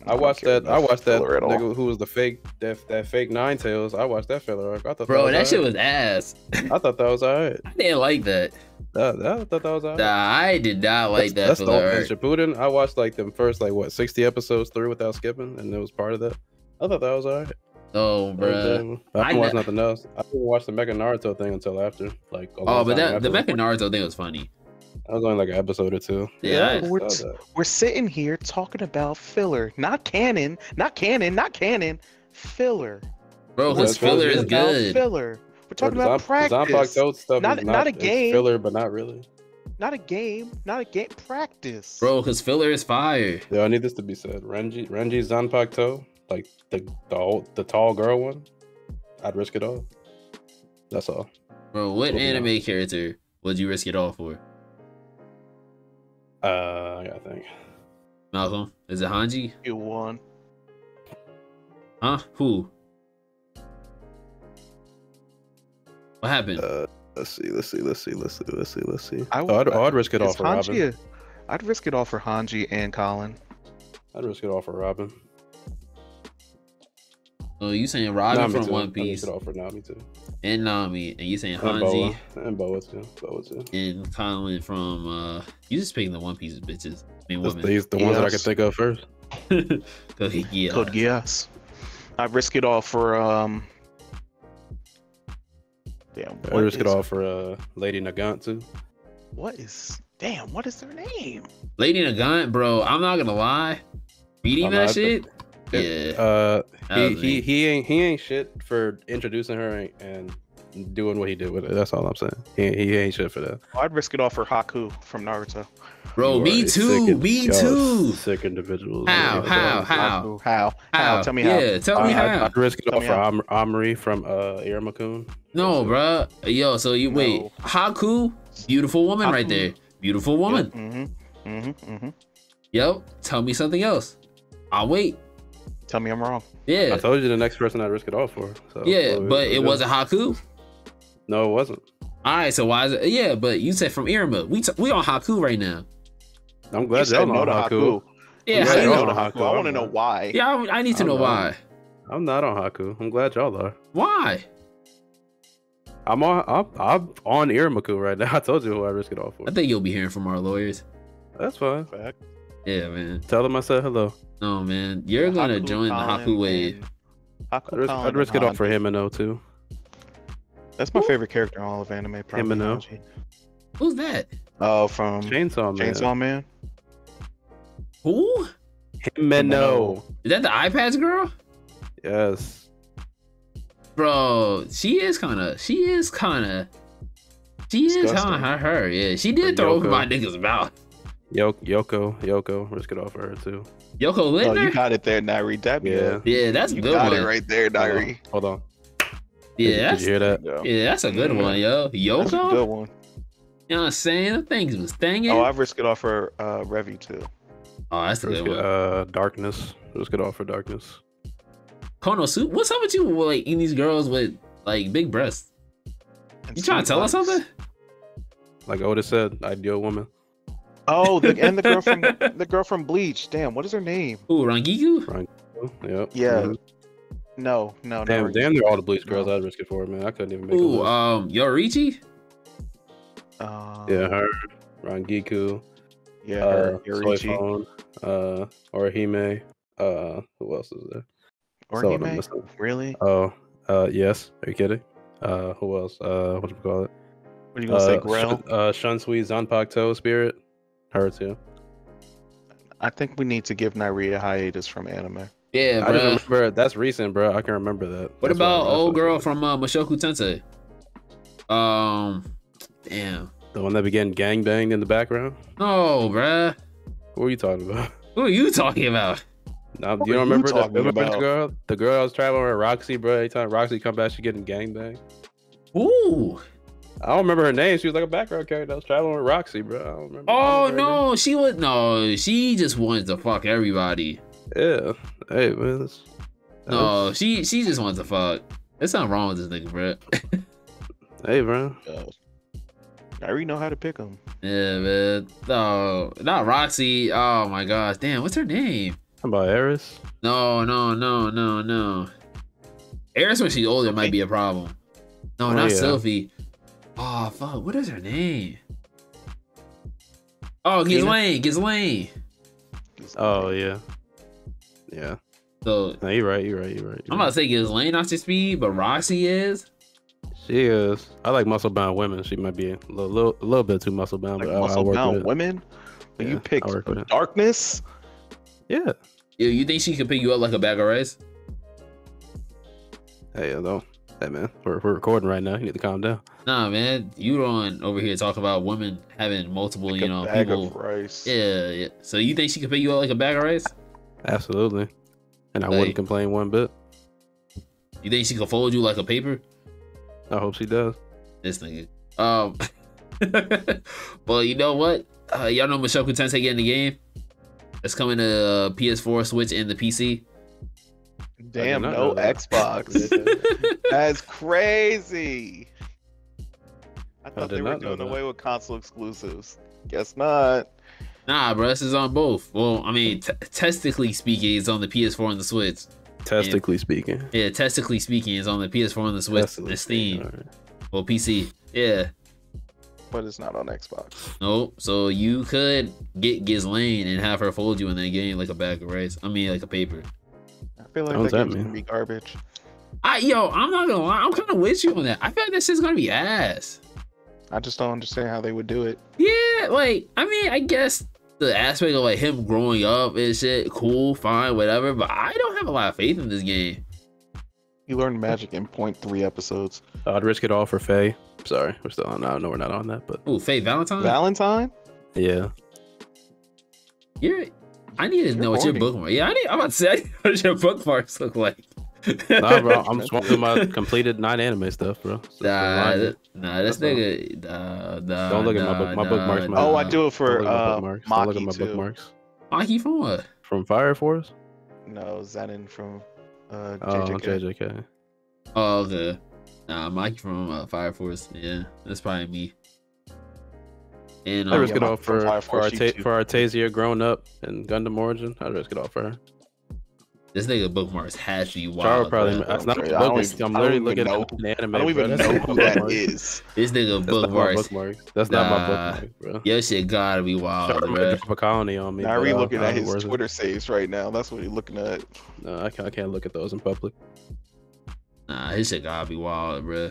I don't watched care that. I about watched that filler at all. nigga who was the fake that fake Nine Tails. I watched that filler arc. I thought bro, that that was shit alright. was ass. I thought that was alright. I didn't like that. I thought that was alright. Nah, I did not like that That's filler the arc. Shippuden. I watched like them first 60 episodes through without skipping, and it was part of that. I thought that was alright. Oh, bro. I didn't watch nothing else. I didn't watch the Mecha Naruto thing until after, like. A long Oh, but time the after. Mecha Naruto thing was funny. That was only like an episode or two. Yeah, I We're, saw that. we're sitting here talking about filler, not canon, filler. Bro, Yeah, his it's filler is about good. Filler. We're talking Or about the practice. Zanpakuto stuff Not- is not a it's game. filler, but not really. Not a game. Practice. Bro, his filler is fire. Yeah, I need this to be said. Renji Zanpakuto, like the tall girl one, I'd risk it all. That's all. Bro, what Moving anime character would you risk it all for? I gotta think. Malcolm? Is it Hanji? You won. Huh? Who? What happened? Let's see. I I'd risk it all It's for Robin. Hanji. I'd risk it all for Hanji and Colin. I'd risk it all for Robin. Oh, you saying Robin Nami from too. One I Piece risk it all for Nami too. and Nami, and you saying And Hanji Boa. And Boa too. Boa too. and Colin from you just picking the One Piece bitches. I mean Just women. these the ones that I Yes. could think of first. Code Geass. Code Geass. I'd risk it all for Damn. I risk it all for Lady Nagant too. What is their name? Lady Nagant, bro. I'm not gonna lie. Reading I'm that not- shit. Yeah. That was me. He ain't shit for introducing her and doing what he did with it. That's all I'm saying. He ain't shit for that. I'd risk it all for Haku from Naruto. Bro, You me are a too. sick- Me y'all too. Sick individuals. How? man. How? Haku, how? How? Tell me how. Yeah, tell me how. I'd risk it Tell all me for how. Amri from Irmakun. No, bruh. Yo, so you wait. No. Haku, beautiful woman right Haku. there. Beautiful woman. Yo, tell me something else. I'll wait. Tell me I'm wrong. Yeah. I told you the next person I'd risk it all for. So, Yeah, so but it wasn't Haku. No, it wasn't. All right, so why is it? Yeah, but you said from Irma. We on Haku right now. I'm You glad said y'all no know to Haku. Yeah, Yeah, how said you y'all no know? to know Haku. I Haku. want to know why. Yeah, I need to I'm know not. why. I'm not on Haku. I'm glad y'all are. Why? I'm on Iramaku right now. I told you who I risk it all for. I think you'll be hearing from our lawyers. That's fine. Fact. Yeah, man. Tell them I said hello. No, man. You're gonna Haku, join the Colin, Haku wave. and- Haku, Colin, I'd risk and it all for Hanji. Himeno too. That's my favorite character in all of anime. Probably Himeno. Hanji. Who's that? Oh, from Chainsaw Man. Chainsaw Man. Who? Himeno. Is that the iPads girl? Yes. Bro, she is kind of Disgusting. her. Yeah, she did For throw over Yoko. my nigga's mouth. Yoko. Risk it all for her too. Yoko Oh, you Linder? got it there, Nairi. That Yeah. Yeah, that's a you good got one. it right there, Nairi. Hold on. Yeah, Did that's you hear that? yeah, that's a good one, yo. That's a Yoko? good one. You know what I'm saying? The things was stinging. Oh, Oh, I've risked it off for Revy too. that's a Risk good one. it, Darkness. Risk it all for Darkness. Konosuba, what's up with you like eating these girls with like big breasts? And You trying to sweet tell us butts. something? Like Otis said, ideal woman. Oh, and the girl from Bleach. Damn, what is her name? Ooh, Rangiku? Yep. Yeah. Mhm. No, Damn, they're all the Bleach girls I'd risk it for, man. I couldn't even make a Ooh, list. Yorichi? Yeah, her, Rangiku, Yeah, her, Yorichi. Soifon, Orihime, who else is there? Or Someone I'm Hime? missing. Really? Oh, yes. Are you kidding? Who else? What do you call it? What are you gonna say, Grell? Shunsui Zanpakuto Spirit. Her too. I think we need to give Nairi a hiatus from anime. Yeah, I bro. just remember that's recent, bro. I can remember that. What That's why about I- old that's girl what- from Mushoku Tensei? Damn. the one that began gangbanged in the background? No, bruh. What are you talking about? Who are you talking about? Now, What you don't are you remember, talking remember about? the girl? The girl I was traveling with, Roxy, bro. Every time Roxy come back, she getting gangbanged. Ooh. I don't remember her name. She was like a background character. I was traveling with Roxy, bro. I don't remember. I Oh don't remember her no, she was no. She just wants to fuck everybody. name. Yeah. Hey, man. No, she just wants to fuck. There's something wrong with this nigga, bro. Hey, bro. Nairi know how to pick them. Yeah, man. No, not Roxy. Oh my gosh, damn. What's her name? How about Eris? No. Eris when she's older might be a problem. No, Oh, not yeah. Sylvie. Oh fuck, what is her name? Oh, Ghislaine. Oh, yeah. Yeah. So No, you're right. You're right. I'm about to say Ghislaine not your speed, but Roxy is. She is. I like muscle bound women. She might be a little bit too muscle bound, Like but I'll muscle work with bound it. women. When Yeah, you pick I'll work with it. darkness, Yeah. Yo, you think she could pick you up like a bag of rice? Hey, though. Hey, man. We're recording right now. You need to calm down. Nah, man. You don't over here talk about women having multiple, like you a know, bag people. of rice. Yeah. So you think she could pick you up like a bag of rice? Absolutely. And I Hey. wouldn't complain one bit. You think she could fold you like a paper? I hope she does. This nigga. Well, you know what? Y'all know Mushoku Tensei getting the game. It's coming to PS4, Switch, and the PC. Damn, not no know that. Xbox. That's crazy. I thought did they were not know doing that. away with console exclusives. Guess not. Nah, bro, this is on both. Well, I mean, technically speaking, it's on the PS4 and the Switch. Testically speaking. Yeah, testically speaking, is on the PS4 and the Switch and Steam. Right. Well, PC. Yeah. But it's not on Xbox. Nope. So you could get Ghislaine and have her fold you in that game like a bag of rice. I mean, like a paper. I feel like that game's gonna be garbage. I'm not gonna lie. I'm kind of with you on that. I feel like that shit's gonna be ass. I just don't understand how they would do it. Yeah, like, I mean, I guess the aspect of like him growing up and shit, cool, fine, whatever. But I don't have a lot of faith in this game. He learned magic in 0.3 episodes. I'd risk it all for Faye. Sorry, we're still on. No, we're not on that. But Faye Valentine. Valentine? Yeah. I need to know what your bookmark. Yeah, I'm about to say I need to know what your bookmarks look like. Nah, bro, I'm just walking my completed 9 anime stuff, bro. So this nigga. Don't look at my bookmarks. I do it for Maki Don't look at my too. bookmarks. Maki from what? From Fire Force? No, Zenin from JJK. Oh, JJK. Oh, okay. Nah, Maki from Fire Force. Yeah, that's probably me. And I risk it all for Force, for Artasia growing up in Gundam Origin. I'd risk it all for her. This nigga bookmarks has to be wild. Char probably. That's not bookmarks. I'm literally looking at the anime. I don't even know who that is. This nigga bookmarks. That's not my bookmarks, bro. Your shit gotta be wild, bro. Drop a colony on me. Now we looking at his Twitter saves right now. That's what he's looking at. No, I can't look at those in public. Nah, his shit gotta be wild, bro.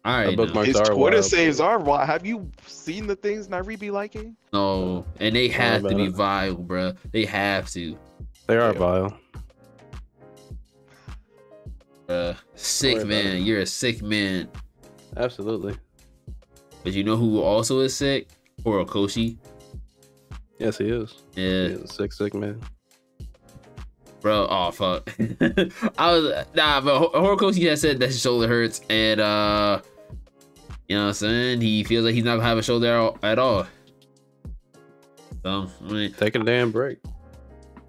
All right, his Twitter saves are wild. Have you seen the things Nairi be liking? No, and they have to be vile, bro. They have to. They are vile. Sick man, you're a sick man. Absolutely. But you know who also is sick? Horikoshi. Yes, he is. Yeah, he is a sick man. Bro, oh fuck. But Horikoshi has said that his shoulder hurts, and you know what I'm saying? He feels like he's not gonna have a shoulder at all. So take a damn break.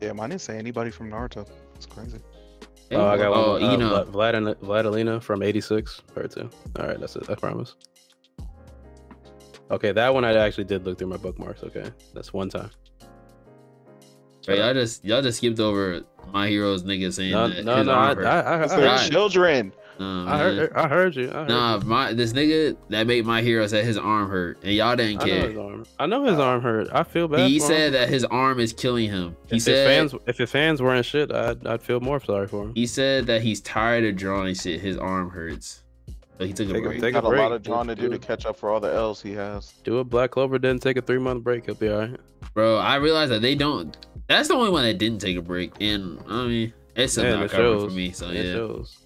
Damn, I didn't say anybody from Naruto. It's crazy. Oh, I got one. Vladilena from 86. Her too. All right, that's it. I promise. Okay, that one I actually did look through my bookmarks. Okay, that's one time. Right, y'all just skipped over My Hero's nigga saying I children. I heard you. This nigga that made My Hero said his arm hurt, and y'all didn't care. I know his arm hurt. I feel bad. He said that his arm is killing him. If his fans weren't shit, I'd feel more sorry for him. He said that he's tired of drawing shit. His arm hurts. So he took a break. He got a lot of drawing to do to catch up for all the L's he has. Do it. Black Clover didn't take a 3-month break. He'll be all right. Bro, I realized that they don't. That's the only one that didn't take a break, and I mean, it's still not covered for me. So yeah. Shows.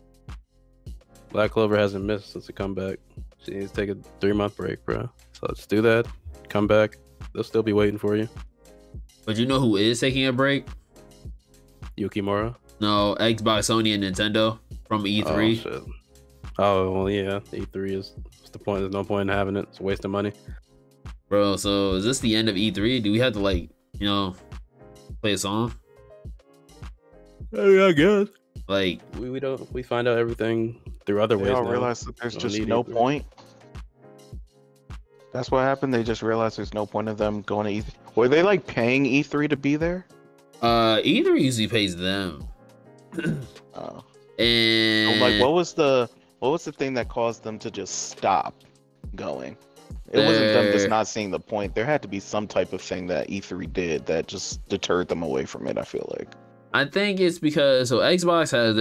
Black Clover hasn't missed since the comeback. She needs to take a 3-month break, bro. So let's do that. Come back. They'll still be waiting for you. But you know who is taking a break? Yukimura? No, Xbox, Sony, and Nintendo from E3. Oh, shit. Oh, well, yeah. E3 is what's the point? There's no point in having it. It's a waste of money. Bro, so is this the end of E3? Do we have to, like, you know, play a song? I guess. Like, we find out everything through other ways. They all realize that there's just no point. That's what happened. They just realized there's no point of them going to E3. Were they like paying E3 to be there? E3 usually pays them. Oh. And so, like, what was the thing that caused them to just stop going? It wasn't them just not seeing the point. There had to be some type of thing that E3 did that just deterred them away from it, I feel like. I think it's because Xbox has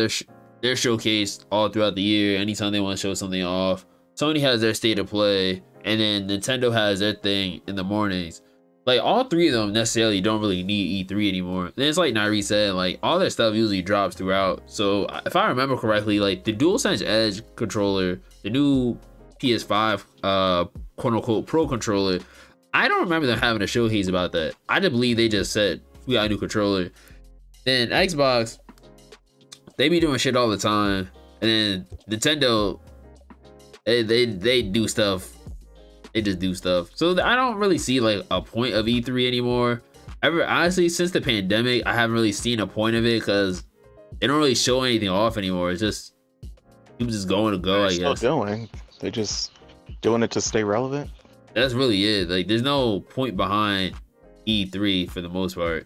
their showcase all throughout the year. Anytime they want to show something off, Sony has their state of play, and then Nintendo has their thing in the mornings. Like, all three of them necessarily don't really need E3 anymore. Then it's like Nairi said, like, all their stuff usually drops throughout. So if I remember correctly, like the DualSense Edge controller, the new PS5 quote unquote pro controller, I don't remember them having a showcase about that. I just believe they just said we got a new controller. Then Xbox, they be doing shit all the time, and then Nintendo, they do stuff. They just do stuff. So I don't really see like a point of E3 anymore. Honestly, since the pandemic, I haven't really seen a point of it because they don't really show anything off anymore. It's just people just going to go. They're They're just doing it to stay relevant. That's really it. Like, there's no point behind E3 for the most part.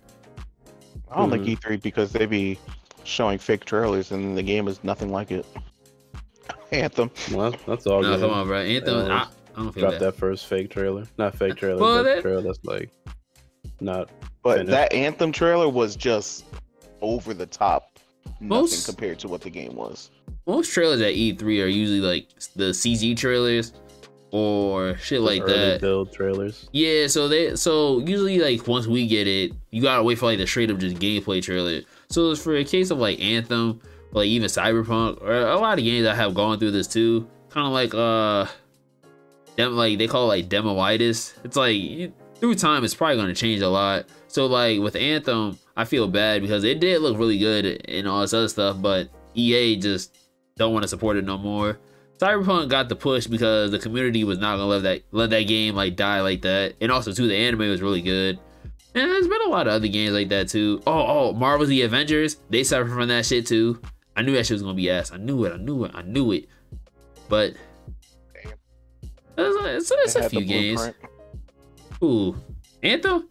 I don't like E3 because they be showing fake trailers, and the game is nothing like it. Anthem. Well, that's all No, good. come on, bro. Anthem. I don't feel Drop that first fake trailer. Not fake trailer, Well, but that- trailer that's like not. But finished. that Anthem trailer was just over the top. Nothing Most- compared to what the game was. Most trailers at E3 are usually like the CG trailers or shit Just like early that. build trailers. Yeah, so usually like once we get it, you gotta wait for like the straight up just gameplay trailer. So for a case of like Anthem, or like even Cyberpunk, or a lot of games that have gone through this too, kind of like them, like they call it like demoitis. It's like through time it's probably gonna change a lot. So like with Anthem, I feel bad because it did look really good and all this other stuff, but EA just don't want to support it no more. Cyberpunk got the push because the community was not gonna let that game like die like that, and also too the anime was really good. And there's been a lot of other games like that too. Oh, Marvel's The Avengers, they suffered from that shit too. I knew that shit was gonna be ass. I knew it. But it's a few games. Ooh, Anthem?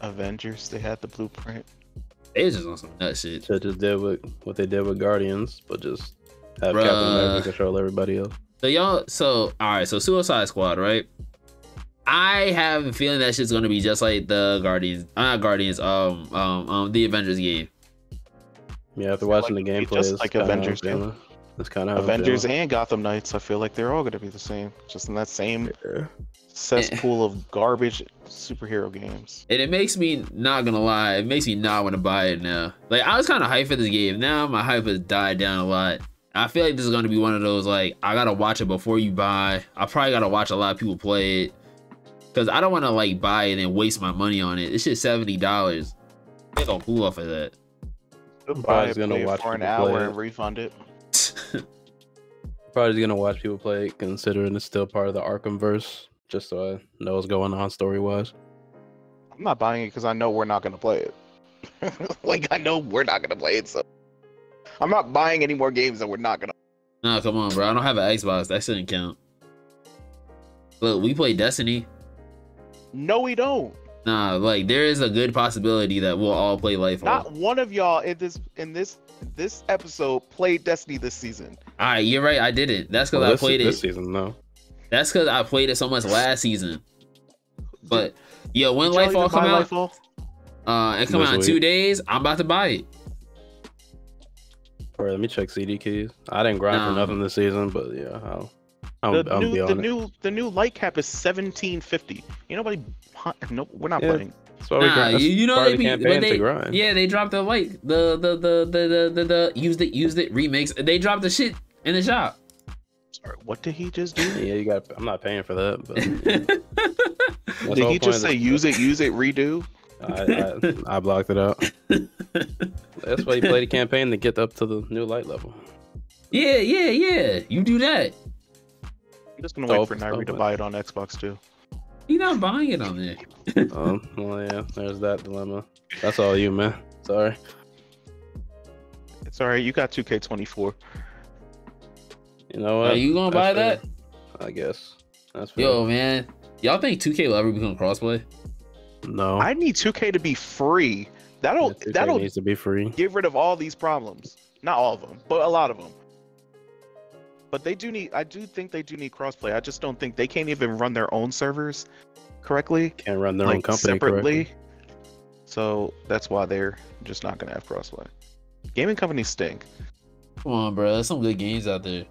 Avengers, they had the blueprint. They was just on some nut shit. So just did what they did with Guardians, but just have Bruh. Captain America control everybody else. So alright, so Suicide Squad, right? I have a feeling that shit's gonna be just like the Guardians, the Avengers game. Yeah, after watching the gameplay, just it's like kinda Avengers how I'm feeling. That's kind of Avengers and Gotham Knights, I feel like they're all gonna be the same. Just in that same cesspool of garbage superhero games. And it makes me, not gonna lie, it makes me not want to buy it now. Like I was kind of hyped for this game. Now my hype has died down a lot. I feel like this is gonna be one of those like I gotta watch it before you buy. I probably gotta watch a lot of people play it because I don't want to like buy it and waste my money on it. It's just $70. They gonna pull off of that. Buy it, gonna play it watch for an people play hour it. and refund it. Probably gonna watch people play it, considering it's still part of the Arkham verse, just so I know what's going on story wise. I'm not buying it because I know we're not gonna play it. Like I know we're not gonna play it, so I'm not buying any more games that we're not gonna. Nah, come on, bro. I don't have an Xbox. That shouldn't count. Look, we play Destiny. No, we don't. Nah, like there is a good possibility that we'll all play Lightfall. Not one of y'all in this episode played Destiny this season. All right, you're right. I didn't. That's because Well, I played this it. season, no. That's because I played it so much last season. But yo, when Did y'all even Lightfall come buy out, Lightfall? and come This out in week. 2 days, I'm about to buy it. Or let me check CD keys. I didn't grind for nothing this season, but yeah, I'm be on it. The new light cap is $17.50. You know, no, we're not Yeah. playing. That's why we Nah, grind. That's you know part they of the be, campaign but to grind. yeah, they dropped the the used it remix. They dropped the shit in the shop. Sorry, what did he just do? Yeah, you got. I'm not paying for that. But that's the Did whole he point just of say this. use it, redo? I blocked it out. That's why you play the campaign to get up to the new light level. Yeah. You do that. I'm just gonna wait for Dope, Nairi to dope. buy it on Xbox too. You're not buying it on there. Well, yeah, there's that dilemma. That's all you, man. Sorry. It's alright, you got 2K24. You know what? Are you gonna buy That's that? fair. I guess. That's fair. Yo, man. Y'all think 2K will ever become crossplay? No. I need 2K to be free. Yeah, That'll 2K needs to be free. get rid of all these problems. Not all of them, but a lot of them. But I do think they do need crossplay. I just don't think they can't even run their own servers correctly, Can't run their own like company separately. correctly. So that's why they're just not gonna have crossplay. Gaming companies stink. Come on, bro. There's some good games out there.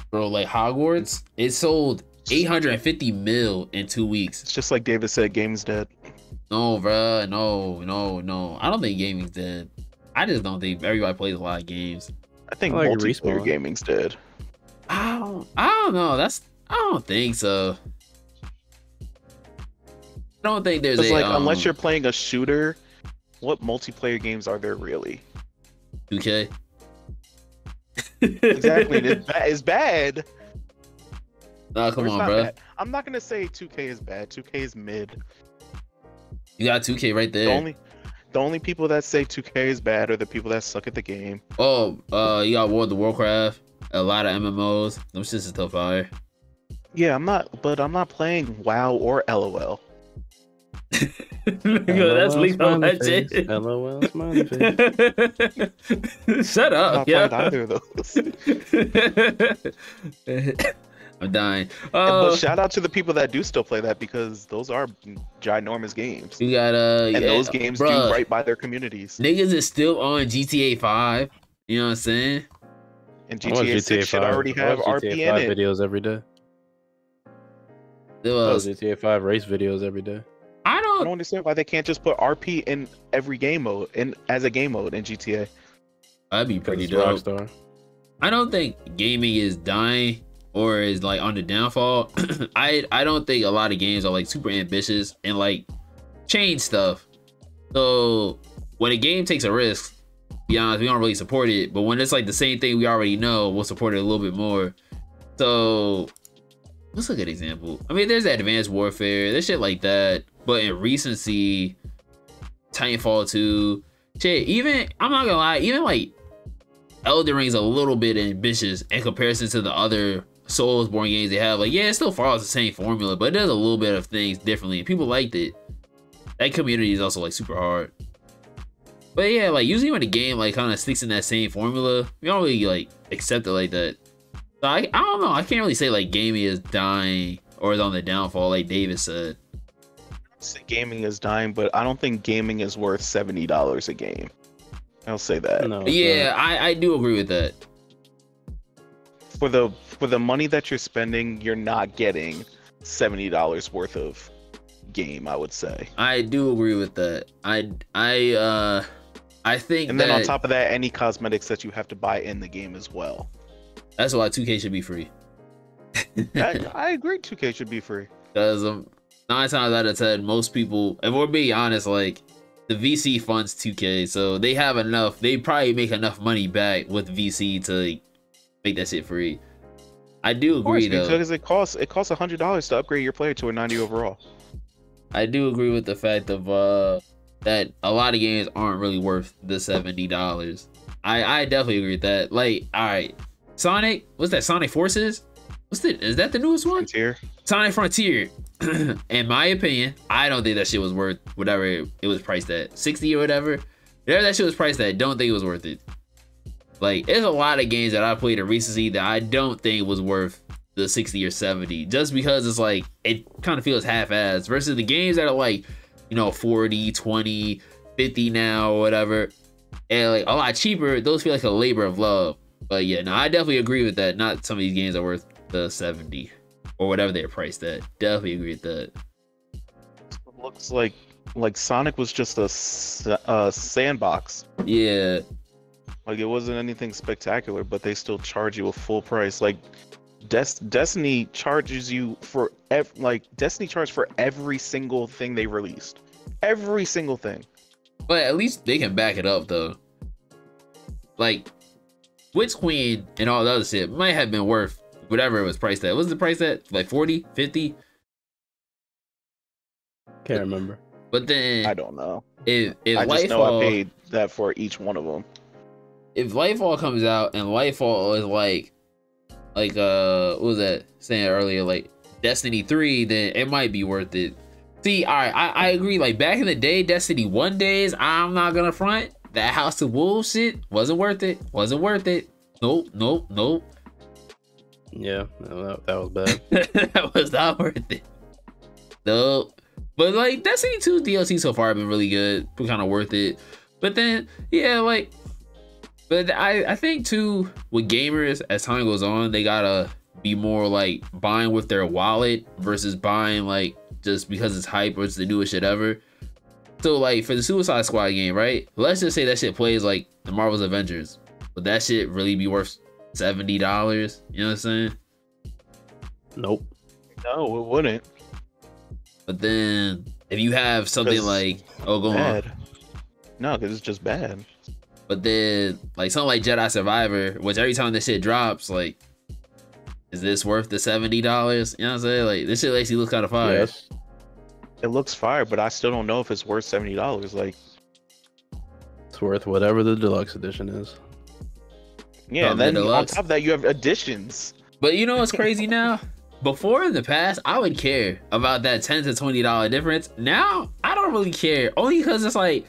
Bro, like Hogwarts, it sold 850 mil in 2 weeks. It's just like David said, game's dead. No, bro. No. I don't think gaming's dead. I just don't think everybody plays a lot of games. I think I like multiplayer Respawn. gaming's dead. I don't know. I don't think so. I don't think there's It's a like unless you're playing a shooter, what multiplayer games are there really? 2K. Exactly, and it's bad. Nah, come Or it's on, not bro. bad. I'm not gonna say 2K is bad. 2K is mid. You got 2K right there. The only people that say 2K is bad are the people that suck at the game. Oh, you got World of Warcraft. A lot of MMOs. Them shits is tough fire. Yeah, I'm not playing WoW or LOL. That's League of Legends. LOL, smiley face. Shut I'm up, not yo. playing either of those. I'm dying. But shout out to the people that do still play that because those are ginormous games. You got And those games do right by their communities. Niggas is still on GTA 5. You know what I'm saying? And GTA 6 should already have RP in it. Videos every day. GTA 5 race videos every day. I I don't understand why they can't just put RP in every game mode as a game mode in GTA. That'd be pretty dope. Rockstar. I don't think gaming is dying or is like on the downfall. I don't think a lot of games are like super ambitious and like change stuff. So when a game takes a risk, to be honest, we don't really support it. But when it's like the same thing we already know, we'll support it a little bit more. So what's a good example? I mean, there's Advanced Warfare, there's shit like that. But in recency, Titanfall 2, shit, even, I'm not gonna lie, even like Elden Ring's a little bit ambitious in comparison to the other Soulsborne games they have. Like, yeah, it still follows the same formula, but it does a little bit of things differently. And people liked it. That community is also like super hard. But yeah, like usually when a game like kind of sticks in that same formula, we don't really like accept it like that. So I don't know. I can't really say like gaming is dying or is on the downfall like David said. Gaming is dying, but I don't think gaming is worth $70 a game. I'll say that. No, yeah, I do agree with that. For the money that you're spending, you're not getting $70 worth of game, I would say. I do agree with that. I think and then on top of that, any cosmetics that you have to buy in the game as well. That's why 2K should be free. I agree 2K should be free. Because 9 times out of 10, most people, if we're being honest, like the VC funds 2K, so they have enough. They probably make enough money back with VC to like, make that shit free. I do agree though. Because it costs $100 to upgrade your player to a 90 overall. I do agree with the fact of that a lot of games aren't really worth the $70. I definitely agree with that. Like, all right, Sonic, what's that? Sonic Forces? Is that the newest one? Frontier. Sonic Frontier. In my opinion, I don't think that shit was worth whatever it was priced at, 60 or whatever. Whatever that shit was priced at, don't think it was worth it. Like, there's a lot of games that I played in recency that I don't think was worth the 60 or 70, just because it's like it kind of feels half-assed versus the games that are like, you know, 40, 20, 50 now or whatever, and like a lot cheaper. Those feel like a labor of love. But yeah, no, I definitely agree with that. Not some of these games are worth the 70 or whatever they're priced at. Definitely agree with that. Looks like Sonic was just a sandbox. Yeah. Like, it wasn't anything spectacular, but they still charge you a full price. Like, Destiny charges you for Destiny charged for every single thing they released. Every single thing. But at least they can back it up though. Like, Witch Queen and all the other shit might have been worth whatever it was priced at. What was the price at? Like 40, 50? Can't remember. But then I don't know. If I just know I paid that for each one of them. If Lightfall comes out and Lightfall is like what was that saying earlier, like Destiny 3, then it might be worth it. See, all right, I agree. Like back in the day, Destiny 1 days, I'm not gonna front. That House of Wolves shit wasn't worth it. Wasn't worth it. Nope. Yeah, that was bad. That was not worth it. Nope. But like Destiny 2 DLC so far have been really good. Been kind of worth it. But then, yeah, like, but I think too, with gamers, as time goes on, they gotta be more like buying with their wallet versus buying like just because it's hype or it's the newest shit ever. So like for the Suicide Squad game, right? Let's just say that shit plays like the Marvel's Avengers. Would that shit really be worth $70? You know what I'm saying? Nope. No, it wouldn't. But then if you have something like, oh, go bad. on. No, because it's just bad. But then like something like Jedi Survivor, which every time this shit drops, like, is this worth the $70? You know what I'm saying? Like this shit actually looks kind of fire. Yes. It looks fire, but I still don't know if it's worth $70. Like, it's worth whatever the deluxe edition is. Yeah, and then on top of that, you have additions. But you know what's crazy now? before in the past, I would care about that $10 to $20 difference. Now, I don't really care. Only because it's like,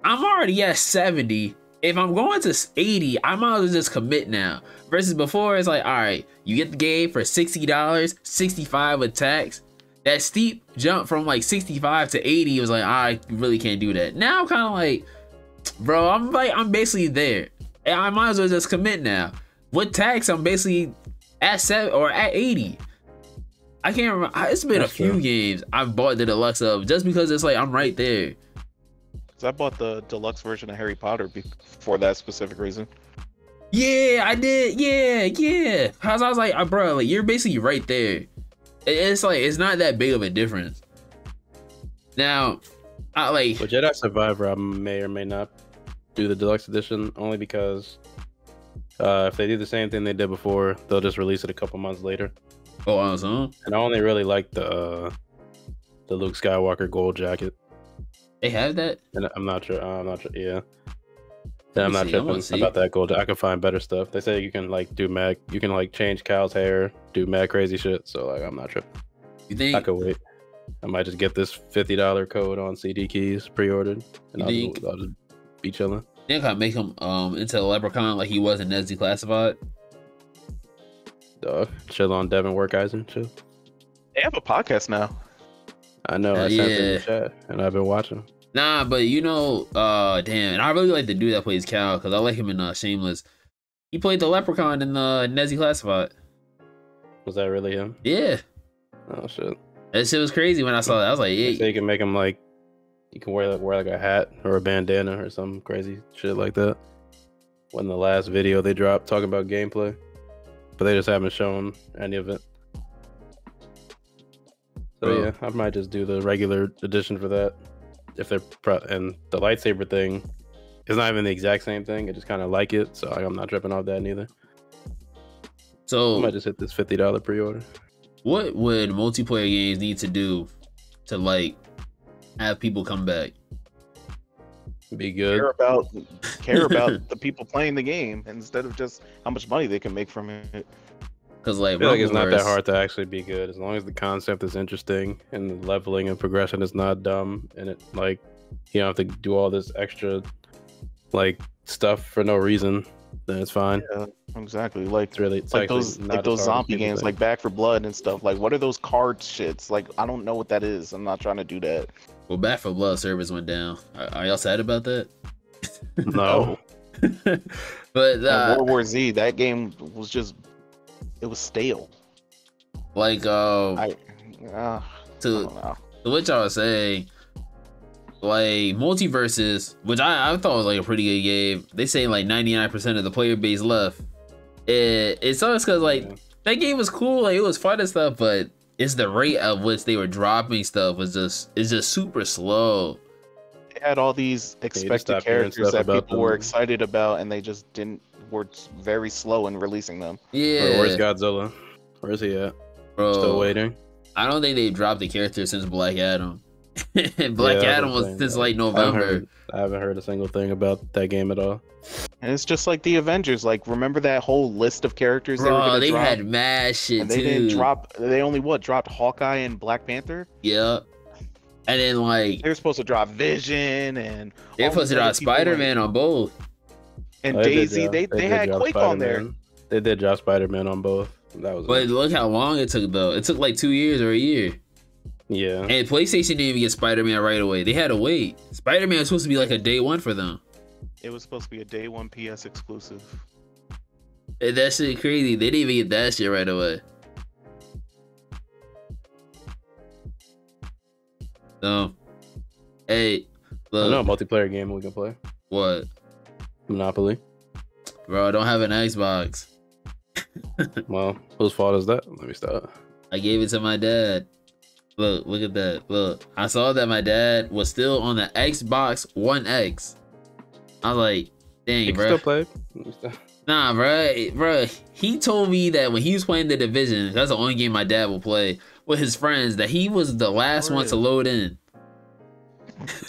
I'm already at 70. If I'm going to 80, I might as well just commit now. Versus before, it's like, all right, you get the game for $60, $65 with tax. That steep jump from like 65 to 80 was like, I really can't do that. Now I'm kind of like, bro, I'm basically there. And I might as well just commit now. With tax, I'm basically at 7 or at 80. I can't remember. It's been a few games I've bought the deluxe of just because it's like I'm right there. Cause I bought the deluxe version of Harry Potter for that specific reason. Yeah, I did. Yeah. Cause I was like, bro, like you're basically right there. It's like it's not that big of a difference. Now, I like. With Jedi Survivor, I may or may not do the deluxe edition only because if they do the same thing they did before, they'll just release it a couple months later. Oh, awesome. And I only really like the Luke Skywalker gold jacket. They have that? And I'm not sure. Yeah. Then I'm not tripping about that gold. I can find better stuff. They say you can like you can like change Cal's hair, do mad crazy shit. So like I'm not tripping. You think I could wait? I might just get this $50 code on CD Keys pre-ordered, and I'll just be chilling. Think I make him into a leprechaun like he was in Ned's Declassified? Chill on Devin Workeisen. Chill. They have a podcast now. I know. I sent it in the chat, and I've been watching. Nah, but you know, damn, and I really like the dude that plays Cal because I like him in Shameless. He played the leprechaun in Ned's Declassified. Was that really him? Yeah. Oh shit. That shit was crazy when I saw that. I was like, yeah. So you can make him like, you can wear like a hat or a bandana or some crazy shit like that. When the last video they dropped talking about gameplay, but they just haven't shown any of it. So yeah, I might just do the regular edition for that. If they're and the lightsaber thing is not even the exact same thing. I just kind of like it, so I'm not tripping off that neither. So I might just hit this $50 pre-order. What would multiplayer games need to do to like have people come back? Be good. Care about the people playing the game instead of just how much money they can make from it. Because like, I feel like it's not that hard to actually be good as long as the concept is interesting and the leveling and progression is not dumb, and it like you don't have to do all this extra like stuff for no reason. Then it's fine. Yeah, exactly. Like it's like those zombie games like Back for Blood and stuff. Like, what are those card shits? Like, I don't know what that is. I'm not trying to do that. Well, Back for Blood service went down. Are y'all sad about that? No. But World War Z, that game was just, it was stale. Like to what y'all saying, like Multiverses, which I thought was like a pretty good game. They say like 99% of the player base left. It's always because like that game was cool, like it was fun and stuff, but it's the rate at which they were dropping stuff is just super slow. They had all these expected characters that people were excited about, and they just were very slow in releasing them. Yeah. Bro, where's Godzilla? Where's he at? Bro, still waiting. I don't think they've dropped the character since Black Adam. Black Adam was since like November. I haven't heard a single thing about that game at all. And it's just like the Avengers. Like, remember that whole list of characters they were gonna drop? They had mad shit and they didn't drop. They only dropped Hawkeye and Black Panther. Yeah. And then like they were supposed to drop Vision, and they were supposed to drop Spider-Man on both. And Daisy, they had Quake on there. They did drop Spider-Man on both. That was. But look how long it took though. It took like 2 years or a year. Yeah. And PlayStation didn't even get Spider-Man right away. They had to wait. Spider-Man was supposed to be like a day one for them. It was supposed to be a day one PS exclusive. And that shit crazy. They didn't even get that shit right away. So, hey, look. I know a multiplayer game we can play. What? Monopoly. Bro, I don't have an Xbox. Well, whose fault is that? Let me start. I gave it to my dad. Look at that. Look, I saw that my dad was still on the Xbox One X. I was like, dang, bro. Still play? Nah, bro. He told me that when he was playing The Division, that's the only game my dad will play with his friends, that he was the last one to load in.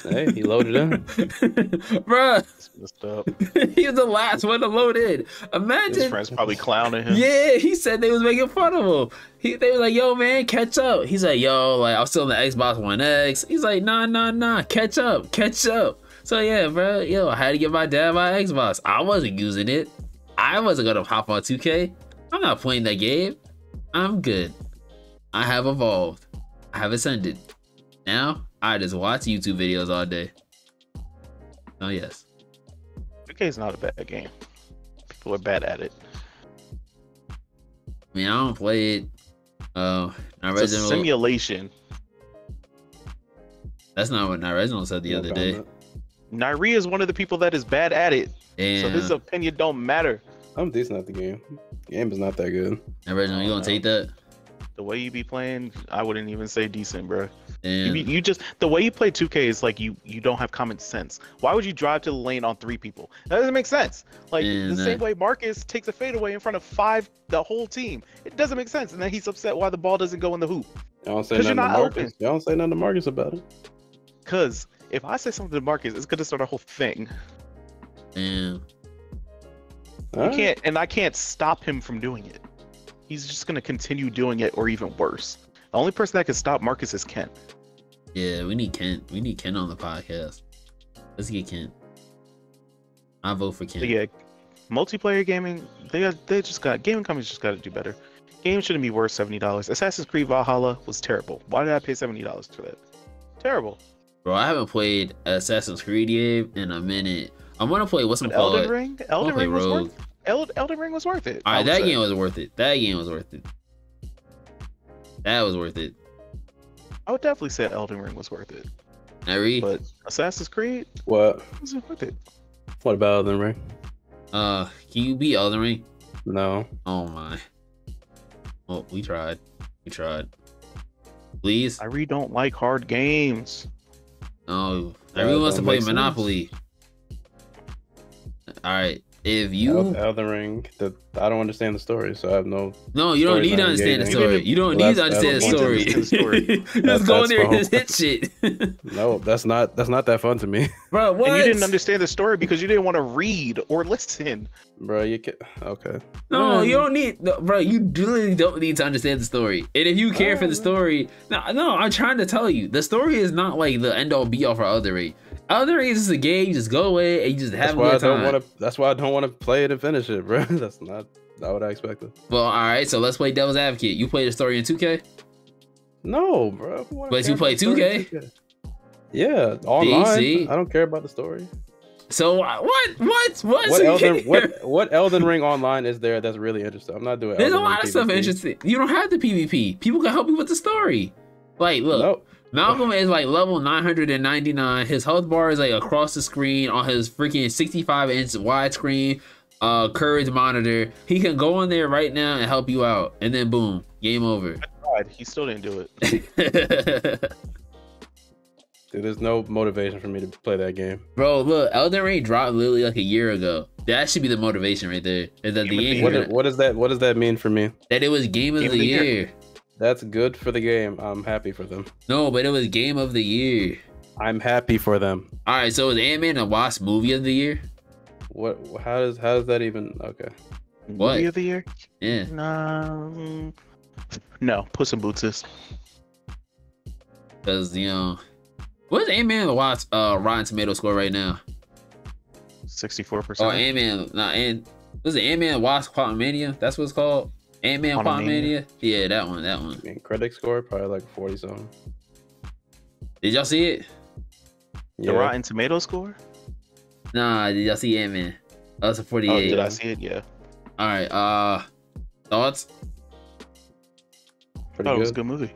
Hey, he loaded in. Bruh, It's messed up. he was the last one to load in. His Imagine. friends probably clowning him. Yeah, he said they was making fun of him. They was like, "Yo, man, catch up." He's like, "Yo, like I'm still on the Xbox One X." He's like, "Nah, catch up." So yeah, bro, yo, I had to give my dad my Xbox. I wasn't using it. I wasn't gonna hop on 2K. I'm not playing that game. I'm good. I have evolved. I have ascended. Now I just watch YouTube videos all day. Oh yes. 2K is not a bad game. People are bad at it. I mean, I don't play it. Not It's a simulation. That's not what Reginald said the other day. Nairi is one of the people that is bad at it. Damn. So his opinion don't matter. I'm decent at the game. The game is not that good. Reginald, you gonna take that? The way you be playing, I wouldn't even say decent, bro. Damn. You just the way you play 2K is like you don't have common sense. Why would you drive to the lane on 3 people? That doesn't make sense. Like Man, the same way Marcus takes a fadeaway in front of 5, the whole team. It doesn't make sense, and then he's upset why the ball doesn't go in the hoop. Y'all don't say 'Cause nothing you're to not Marcus. open. Y'all don't say nothing to Marcus about it. Cause if I say something to Marcus, it's gonna start a whole thing. Damn. I can't stop him from doing it. He's just gonna continue doing it, or even worse. The only person that can stop Marcus is Kent. Yeah, we need Kent. We need Kent on the podcast. Let's get Kent. I vote for Kent. But yeah, multiplayer gaming, gaming companies just got to do better. Games shouldn't be worth $70. Assassin's Creed Valhalla was terrible. Why did I pay $70 for that? Terrible. Bro, I haven't played Assassin's Creed game in a minute. I want to play what's it But called? Elden Ring was worth it. Elden Ring was worth it. All right, that game was worth it. That was worth it. I would definitely say Elden Ring was worth it. Nairi? But Assassin's Creed What? wasn't worth it. What about Elden Ring? Can you beat Elden Ring? No. Oh my. Well, we tried. Please? I really don't like hard games. No. Everyone wants to play Monopoly. Alright. If you Elden Ring, I don't understand the story, so I have no. No, you don't need to understand the story. You don't need to understand the story. Just go in there and just hit shit. No, that's not that fun to me. Bro, what? And you didn't understand the story because you didn't want to read or listen. Bro, you can okay. No, you don't need, bro. You really don't need to understand the story. And if you care for the story, no, I'm trying to tell you, the story is not like the end all be all for Elden Ring. Elden Ring is just a game. You just go away and you just have a good time. That's why I don't want to play it and finish it, bro. That's not what I expected. Well, all right. So let's play Devil's Advocate. You play the story in 2K? No, bro. But you play 2K? Yeah, online. See? I don't care about the story. So what? What Elden Ring online is there that's really interesting? I'm not doing. There's Elden a lot Ring of stuff PvP. interesting. You don't have the PvP. People can help you with the story. Like, look. Nope. Malcolm is like level 999. His health bar is like across the screen on his freaking 65-inch widescreen courage monitor. He can go in there right now and help you out, and then boom, game over. I tried. He still didn't do it. Dude, there's no motivation for me to play that game. Bro, look, Elden Ring dropped literally like a year ago. That should be the motivation right there. Is that the game? What does that mean for me? That it was game of the year. That's good for the game. I'm happy for them. No, but it was game of the year. I'm happy for them. All right, so is Ant-Man and Wasp movie of the year? What? How does that even? Okay. What? Movie of the year? Yeah. No. Puss in Boots is. Because, what's Ant-Man and the Wasp Rotten Tomato score right now? 64%. Oh, Ant-Man, was it Ant-Man and Wasp Quantumania? That's what it's called? Ant-Man Quantumania? Yeah, that one. I mean, critic score probably like 40 something. Did y'all see it? The Rotten Tomato score? Nah, did y'all see Ant-Man? Oh, it's a 48. Oh, did I see it? Yeah. All right, thoughts? I thought it was a good movie.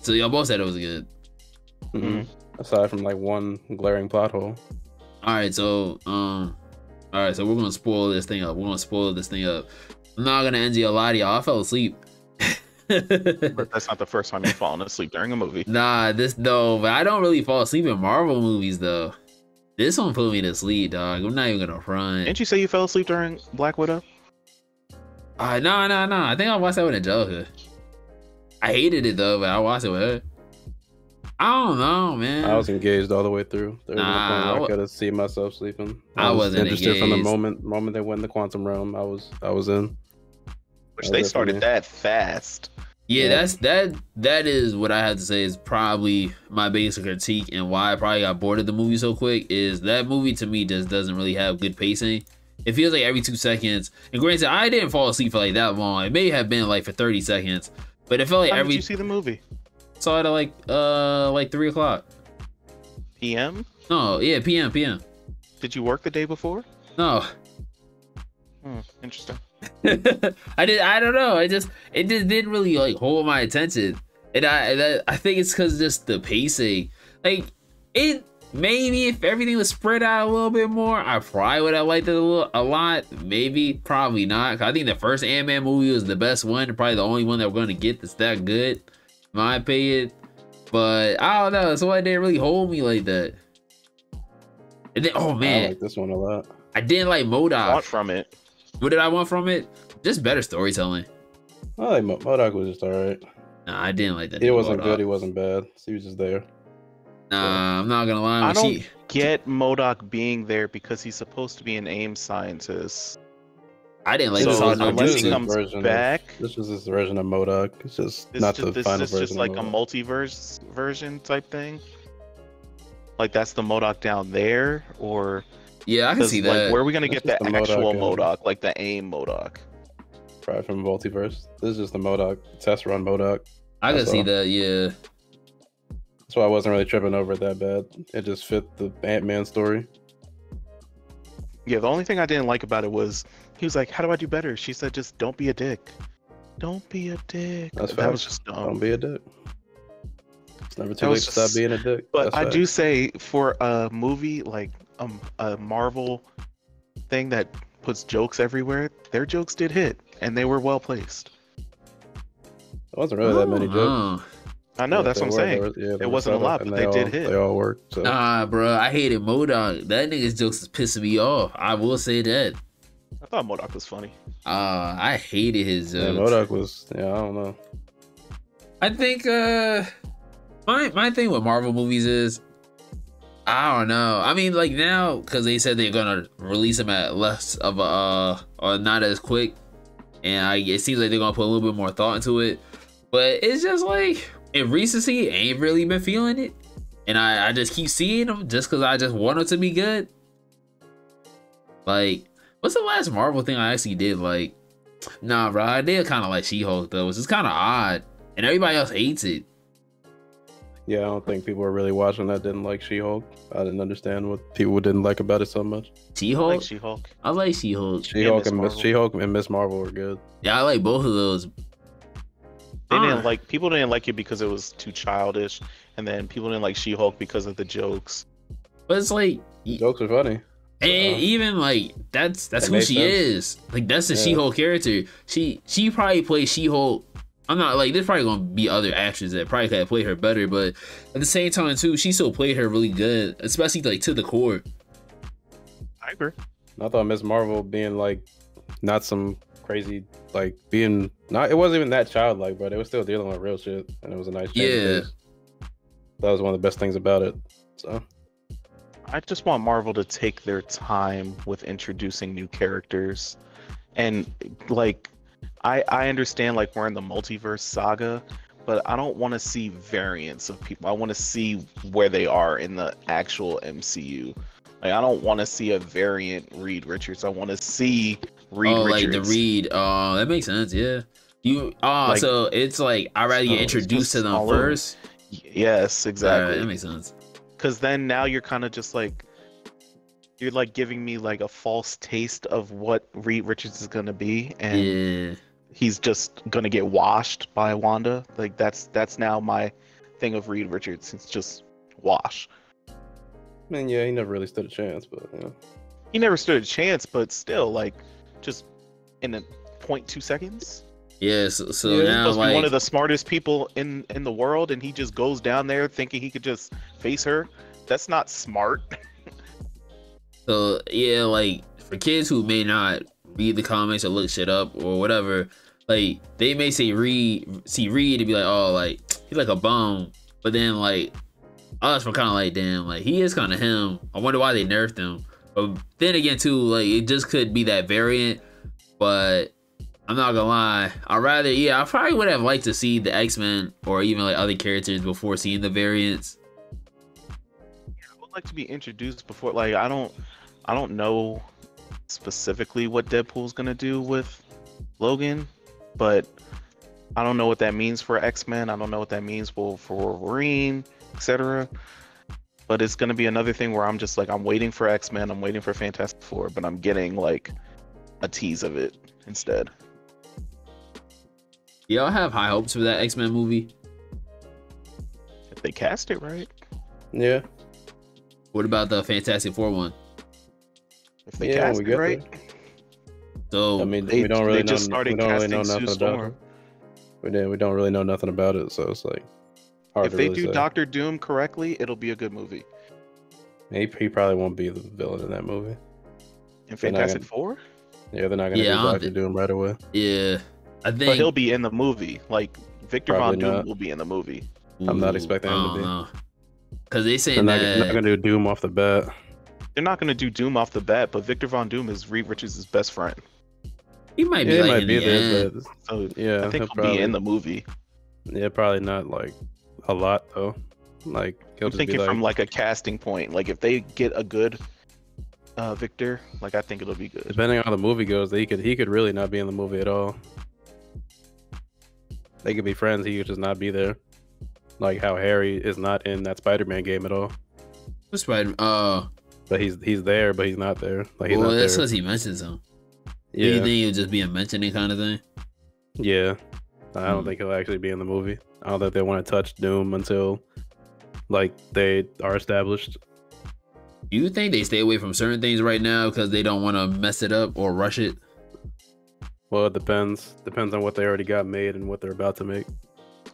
So y'all both said it was good. Mm-hmm. Aside from like one glaring plot hole. All right, so we're gonna spoil this thing up. I'm not gonna end you a lie to y'all. I fell asleep. But that's not the first time you've fallen asleep during a movie. Nah, but I don't really fall asleep in Marvel movies though. This one put me to sleep, dog. I'm not even gonna front. Didn't you say you fell asleep during Black Widow? No. I think I watched that with Angelica. I hated it though, but I watched it with her. I don't know, man. I was engaged all the way through. There was no point where I could have seen myself sleeping. I was wasn't interested from the engaged. moment they went in the quantum realm. I was in. Which they started that fast. Yeah, that is what I had to say is probably my biggest critique and why I probably got bored of the movie so quick is that movie to me just doesn't really have good pacing. It feels like every 2 seconds. And granted, I didn't fall asleep for like that long. It may have been like for 30 seconds, but it felt like How did you see the movie? Saw it at like 3 o'clock. PM? No, yeah, PM. Did you work the day before? No. Interesting. I don't know. It just didn't really like hold my attention, and I think it's because just the pacing. Like it maybe if everything was spread out a little bit more, I probably would have liked it a lot. Maybe, probably not. I think the first Ant-Man movie was the best one, probably the only one that we're gonna get that's that good, in my opinion. But I don't know. So it didn't really hold me like that. And then, oh man, I like this one a lot. I didn't like MODOK. Want from it? What did I want from it? Just better storytelling. I like MODOK was just alright. Nah, I didn't like that. He wasn't good. He wasn't bad. He was just there. Nah, I'm not gonna lie. I don't get MODOK being there because he's supposed to be an AIM scientist. I didn't like so this all unless he comes back. This is his version of MODOK. It's just not the final version. This is just like a multiverse version type thing. Like that's the MODOK down there, or yeah, I can see that. Where are we gonna get the actual MODOK, like the AIM MODOK? Probably from multiverse. This is just the MODOK test run MODOK. I can see that. Yeah. That's why I wasn't really tripping over it that bad. It just fit the Ant-Man story. Yeah, the only thing I didn't like about it was he was like, "How do I do better?" She said, "Just don't be a dick. Don't be a dick." That was just dumb. Don't be a dick. It's never too late to stop being a dick. But I do say for a movie like a Marvel thing that puts jokes everywhere, their jokes did hit and they were well placed. It wasn't really that many jokes. I know, that's what I'm saying. It wasn't a lot, but they did hit. They all worked. So. Nah, bro, I hated MODOK. That nigga's jokes is pissing me off. I will say that. I thought MODOK was funny. I hated his jokes. Yeah, MODOK was. Yeah, I don't know. I think my thing with Marvel movies is I don't know. I mean, like now because they said they're gonna release them at less of a or not as quick, and it seems like they're gonna put a little bit more thought into it. But it's just like in recency, I ain't really been feeling it, and I just keep seeing them just because I just want them to be good. Like, what's the last Marvel thing I actually did? Like, nah, bro, I did kind of like She-Hulk though. It's just kind of odd, and everybody else hates it. Yeah, I don't think people were really watching that didn't like She-Hulk. I didn't understand what people didn't like about it so much. She-Hulk? I like She-Hulk. I like She-Hulk. She-Hulk and Miss Marvel were good. Yeah, I like both of those. People didn't like it because it was too childish, and then people didn't like She-Hulk because of the jokes. But it's like jokes are funny. And even like that's who she is. Like that's the She-Hulk character. She probably plays She-Hulk. I'm not like there's probably gonna be other actors that probably could have played her better, but at the same time too, she still played her really good, especially like to the core. I agree. I thought Miss Marvel being like not some crazy like being not it wasn't even that childlike, but it was still dealing with real shit, and it was a nice change. Yeah, that was one of the best things about it. So I just want Marvel to take their time with introducing new characters, and like I understand like we're in the multiverse saga, but I don't want to see variants of people. I want to see where they are in the actual MCU. Like I don't want to see a variant Reed Richards. I want to see Reed Richards. Like the Reed. Oh, that makes sense. Yeah. Like, so it's like I'd rather get introduced to them first. Yes, exactly. That makes sense. Because then now you're kind of just like you're like giving me like a false taste of what Reed Richards is gonna be, and he's just gonna get washed by Wanda. Like that's now my thing of Reed Richards. It's just wash. I mean, yeah, he never really stood a chance, but yeah. He never stood a chance, but still, like, just in a 0.2 seconds. Yeah, so now he's like one of the smartest people in the world, and he just goes down there thinking he could just face her. That's not smart. So yeah, like for kids who may not read the comments or look shit up or whatever, like they may see Reed and be like, oh, like he's like a bum, but then like us were kind of like, damn, like he is kind of him. I wonder why they nerfed him. But then again, too, like it just could be that variant. But I'm not gonna lie, I probably would have liked to see the X-Men or even like other characters before seeing the variants. I would like to be introduced before. Like I don't know specifically what Deadpool's gonna do with Logan, but I don't know what that means for X-Men. I don't know what that means for Wolverine, etc. But it's gonna be another thing where I'm just like, I'm waiting for X-Men, I'm waiting for Fantastic Four, but I'm getting like a tease of it instead. Y'all have high hopes for that X-Men movie? If they cast it right. Yeah. What about the Fantastic Four one? If they cast it right. There. So I mean, we don't really know. We don't really know nothing about it. We don't really know nothing about it, so it's like hard if to they really do say. Doctor Doom correctly, it'll be a good movie. He probably won't be the villain in that movie. In Fantastic Four? Yeah, they're not gonna do Doctor Doom right away. Yeah, I think. But he'll be in the movie. Like Victor Von Probably Doom not. will be in the movie. I'm not expecting him to be. Because they saying they're not gonna do Doom off the bat. They're not gonna do Doom off the bat, but Victor Von Doom is Reed Richards' best friend. He might be like in the end. But So yeah, I think he'll be in the movie. Yeah, probably not like a lot though. Like he'll I'm just thinking be like, from like a casting point. Like if they get a good Victor, like I think it'll be good. depending on how the movie goes, he could really not be in the movie at all. They could be friends. He could just not be there. Like how Harry is not in that Spider-Man game at all. What's Spider? But he's there, but he's not there. Like he's well, not that's there. because he mentions him. Yeah. Do you think he'll just be a mentioning kind of thing? Yeah. I don't think he'll actually be in the movie. I don't think they want to touch Doom until like they are established. Do you think they stay away from certain things right now because they don't want to mess it up or rush it? Well, it depends. Depends on what they already got made and what they're about to make.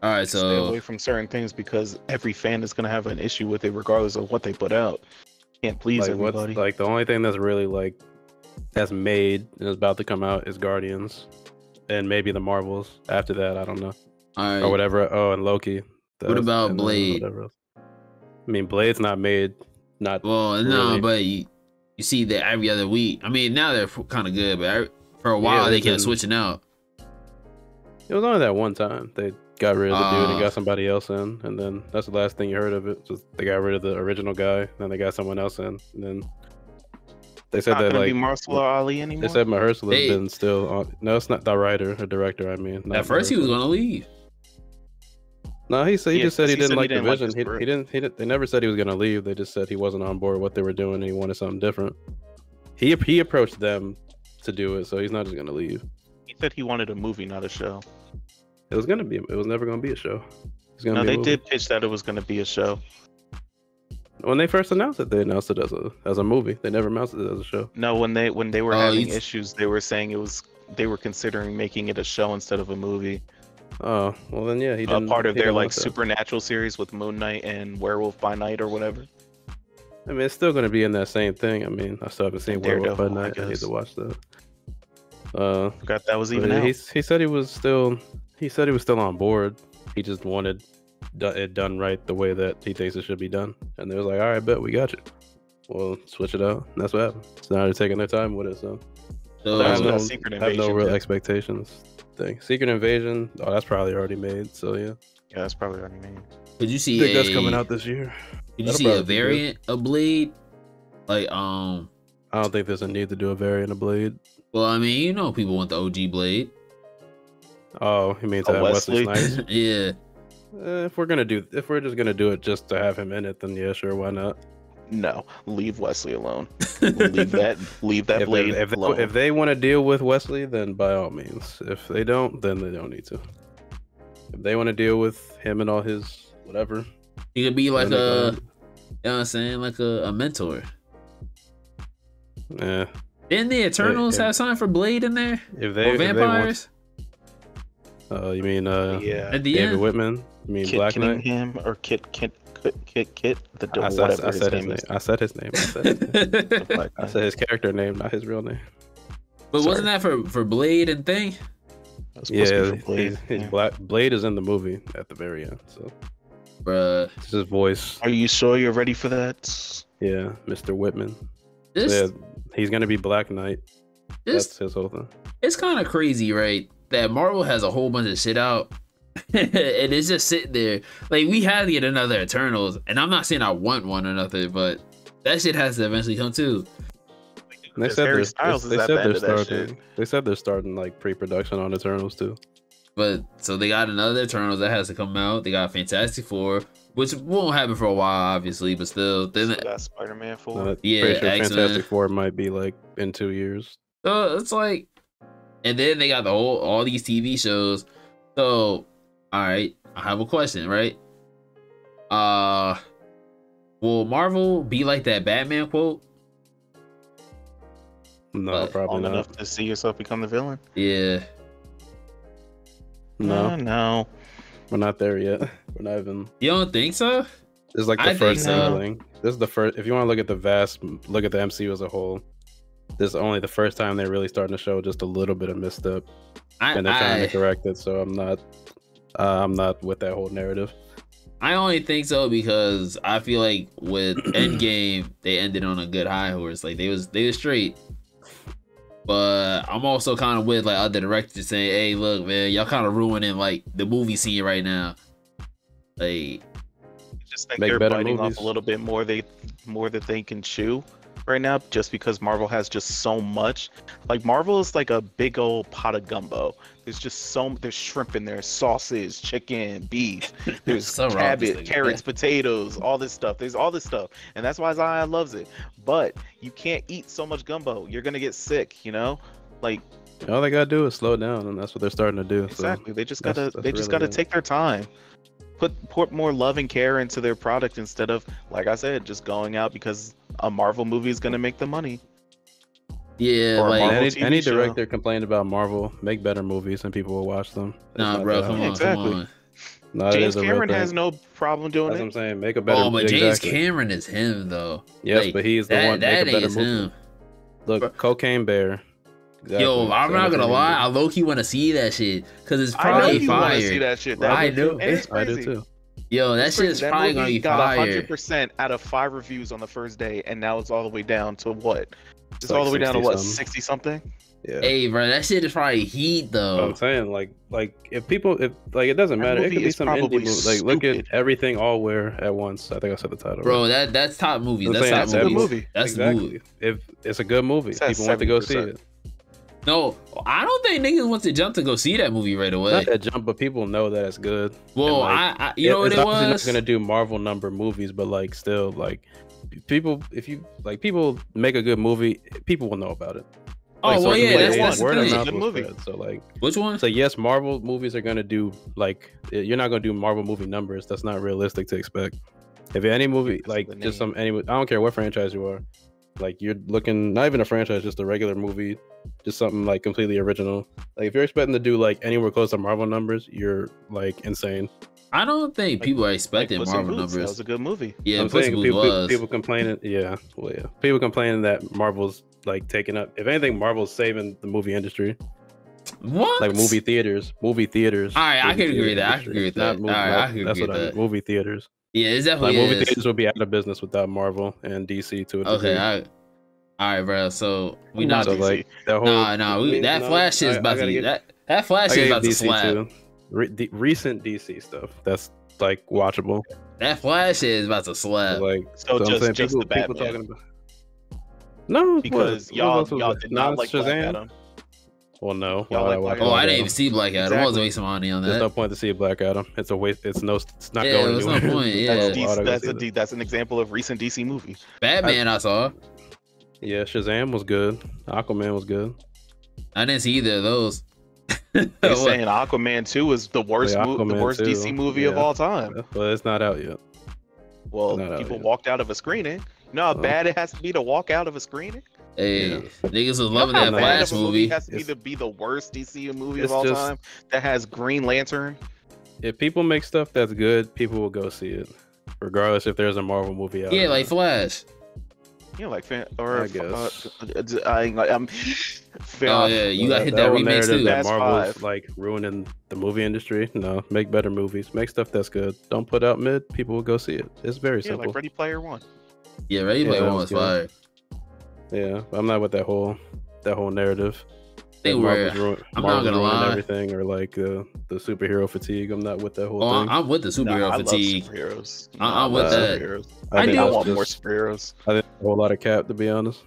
All right, Stay so away from certain things because every fan is gonna have an issue with it, regardless of what they put out. Can't please Like everybody. like the only thing that's really like that's made and is about to come out is Guardians, and maybe the Marvels. After that, I don't know, all right. or whatever. Oh, and Loki. What about and Blade? whatever else. I mean, Blade's not made. Not Well, no, really. but you see that every other week. I mean, now they're kind of good, but for a while they kept switching out. It was only that one time they got rid of the dude and got somebody else in, and then that's the last thing you heard of it. Just they got rid of the original guy, then they got someone else in, and then they said Not that gonna like be Mahershala Ali anymore. they said Mahershala has been still on. No, it's not the writer or director. I mean, not At first he was Mahershala. gonna leave. No, he said he just said he didn't like the like vision. the He script. didn't. They never said he was gonna leave. They just said he wasn't on board with what they were doing and he wanted something different. He approached them to do it, so he's not just gonna leave. He said he wanted a movie, not a show. It was never gonna be a show. It's gonna No, be a they movie. did pitch that it was gonna be a show. When they first announced it, they announced it as a movie. They never announced it as a show. No, when they were Oh, having you- issues, they were saying they were considering making it a show instead of a movie. Oh, well then yeah, he didn't. Part of he their didn't like want that. supernatural series with Moon Knight and Werewolf by Night or whatever. I mean, it's still gonna be in that same thing. I mean, I still haven't seen Werewolf by Daredevil, I Night. I need guess. to watch that. Forgot that was But even out. he said he was still. He said he was still on board. He just wanted it done right the way that he thinks it should be done. And they was like, "All right, bet we got you. Well, switch it out." And that's what happened. So now they're taking their time with it. So So I That's have what no, Secret I have no Invasion real did. expectations. Thing. Secret Invasion. Oh, that's probably already made. So yeah, Yeah, that's probably what I mean. could you I see think that's coming out this year. Could you That'll see a probably be good. variant of Blade? Like I don't think there's a need to do a variant of Blade. well, I mean, you know, people want the OG Blade. Oh, you mean to Oh, have Wesley Wesley? Snipes? Yeah. If we're just gonna do it just to have him in it, then yeah, sure, why not? No, leave Wesley alone. leave that Blade alone. If they want to deal with Wesley, then by all means. If they don't, then they don't need to. If they want to deal with him and all his whatever, He could be like then they a, go you know what I'm saying, like a mentor. ahead. Didn't the Eternals if- have something for Blade in there? If Or they vampires? you mean yeah, At the David end? Whitman? You mean Kit Black Knight? Cunningham or Kit, the I whatever said his name name. is. I said his name. I said his name. Black I Knight. said his character name, not his real name. But wasn't Sorry. that for Blade and thing? That was supposed to be for Blade. His Yeah. Blade is in the movie at the very end. So bruh. It's his voice. Are you sure you're ready for that? Yeah, Mr. Whitman. This, Yeah, he's gonna be Black Knight. this, That's his whole thing. it's kind of crazy, right? That Marvel has a whole bunch of shit out, and it's just sitting there. Like, we had to get another Eternals, and I'm not saying I want one or nothing, but that shit has to eventually come too. They Because said Harry they're, Styles they is at said the end they're of that starting. shit. They said they're starting like pre-production on Eternals too. But so they got another Eternals that has to come out. They got Fantastic Four, which won't happen for a while, obviously, but still. Then So that's Spider-Man 4. Yeah, pretty sure X-Men. Fantastic Four might be like in 2 years. so it's like, and then they got all these TV shows. So, all right, I have a question, right? Will Marvel be like that Batman quote? No, But probably Long not. enough to see yourself become the villain? Yeah. No, No. we're not there yet. We're not even. You don't think so? This is like I the think first so. sampling. This is the first. If you want to look at look at the MCU as a whole, this is only the first time they're really starting to show just a little bit of misstep, and they're trying to correct it. So I'm not with that whole narrative. I only think so because I feel like with Endgame they ended on a good high horse. Like they was straight. But I'm also kind of with like other directors saying, "Hey, look, man, y'all kind of ruining like the movie scene right now." Like, I just think Make they're better biting movies. off a little bit more that they can chew right now, just because Marvel has just so much. Like, Marvel is like a big old pot of gumbo. There's shrimp in there, sausage, chicken, beef. There's So wrong, this cabbage, nigga. carrots, potatoes, all this stuff. There's all this stuff, and that's why Zion loves it. But you can't eat so much gumbo. You're gonna get sick, you know. Like, All they gotta do is slow down, and that's what they're starting to do. exactly. They just that's gotta really good. take their time. Put more love and care into their product instead of, like I said, just going out because a Marvel movie is gonna make the money. yeah, Or like Marvel Any, TV any show. director complained about Marvel, make better movies, and people will watch them. It's nah, not bro, that come hard. on, Exactly. come on. No, it James is a real Cameron thing. has no problem doing That's what I'm it. saying. Make a better. Oh, but James exactly. Cameron is him though. Yes, Like, but he's the that, one. Make that a better ain't movie. him. Look, Cocaine Bear. Exactly. Yo, I'm Same not gonna thing. lie, I low key want to see that shit because it's I know probably you want to see fire. that shit. I That, know. and it's I do crazy. too. Yo, that It's crazy. shit's That probably movie gonna be got fire. 100% out of 5 reviews on the first day, and now it's all the way down to what? It's all the way down to 60 what? something. 60 something? Yeah. Hey, bro, that shit is probably heat But though. I'm saying, like if it doesn't That matter. It movie could be is some indie probably movie. Like look at stupid. Everything All Where at Once. I think I said the title. Bro, right? that's top movies. I'm That's saying top That's a good movies. movie. That's the exactly. movie. If it's a good movie, It's at people want to go see 70%. it. No, I don't think niggas want to jump to go see that movie right away. Not that jump, but people know that it's good. Well, And, like, you know what it's it obviously was? not gonna do Marvel number movies, but like still like people, if you like people make a good movie, people will know about it. Oh, Like, well, social yeah, media, that's the word of thing. mouth Good will movie. spread. So like, Which one? so yes, Marvel movies are gonna do like you're not gonna do Marvel movie numbers. That's not realistic to expect. If any movie Because like of the just name. I don't care what franchise you are, like you're looking not even a franchise, just a regular movie, just something like completely original. Like if you're expecting to do like anywhere close to Marvel numbers, you're like insane. I don't think people are expecting Puss in Marvel Boots, That numbers. was a good movie. Yeah, I'm Puss in saying Boots was. people complaining, yeah, well, yeah, people complaining that Marvel's like taking up. If anything, Marvel's saving the movie industry, What? like movie theaters. All right, I movie can agree with theater that. I can industry. agree with Not that. movie- All right, not- I can that's agree what with I that. mean. Movie theaters. Yeah, it's Like definitely movie is. theaters will be out of business without Marvel and DC to a degree. Okay, all right, bro. So we Not not. So like that whole Nah. That Flash is about to that Flash is about to slap. Recent DC stuff that's like watchable. That Flash is about to slap. So, like So I'm just- saying just people, the people Batman. talking about. No, Because what y'all else was there? did not No, like Black Shazam? Adam. Well, no. Y'all Why would I like watch Black Oh, Black I didn't Adam? even see Black Adam. I Exactly. wasn't wasting money on There's that. no point to see Black Adam. It's a waste. It's not Yeah, going there's no anywhere. point, yeah. That's, Why would I go that's, see that? that's an example of recent DC movie. Batman, I saw. Yeah, Shazam was good. Aquaman was good. I didn't see either of those. They're What? saying Aquaman 2 is the worst, Yeah, the Aquaman worst 2, DC movie of yeah. all time. But it's not out yet. Well, Not out people yet. walked out of a screening. You know how bad it has to be to walk out of a screening? Hey, Yeah. niggas was You know loving how that bad bad Flash of a movie. has to It's- be the worst DCU movie of it's all just- time that has Green Lantern. If people make stuff that's good, people will go see it, regardless if there's a Marvel movie out. Yeah, or like not. Flash. Yeah, like or I guess. I'm. Oh yeah, you got hit that whole remix narrative too. that Fast Marvel's Five. like ruining the movie industry. No, make better movies. Make stuff that's good. Don't put out mid. People will go see it. It's very Yeah, simple. like Ready Player One. Yeah, Ready Yeah, Player that One was was good. fire. Yeah, I'm not with that whole narrative. I think Marvel's I'm not gonna ruining lie. everything, or like the superhero fatigue. I'm not with that whole Oh, thing. I'm with the superhero I love fatigue. superheroes. I'm with that. Superheroes. I think do- I that's want more just- superheroes. I think a whole lot of cap, to be honest.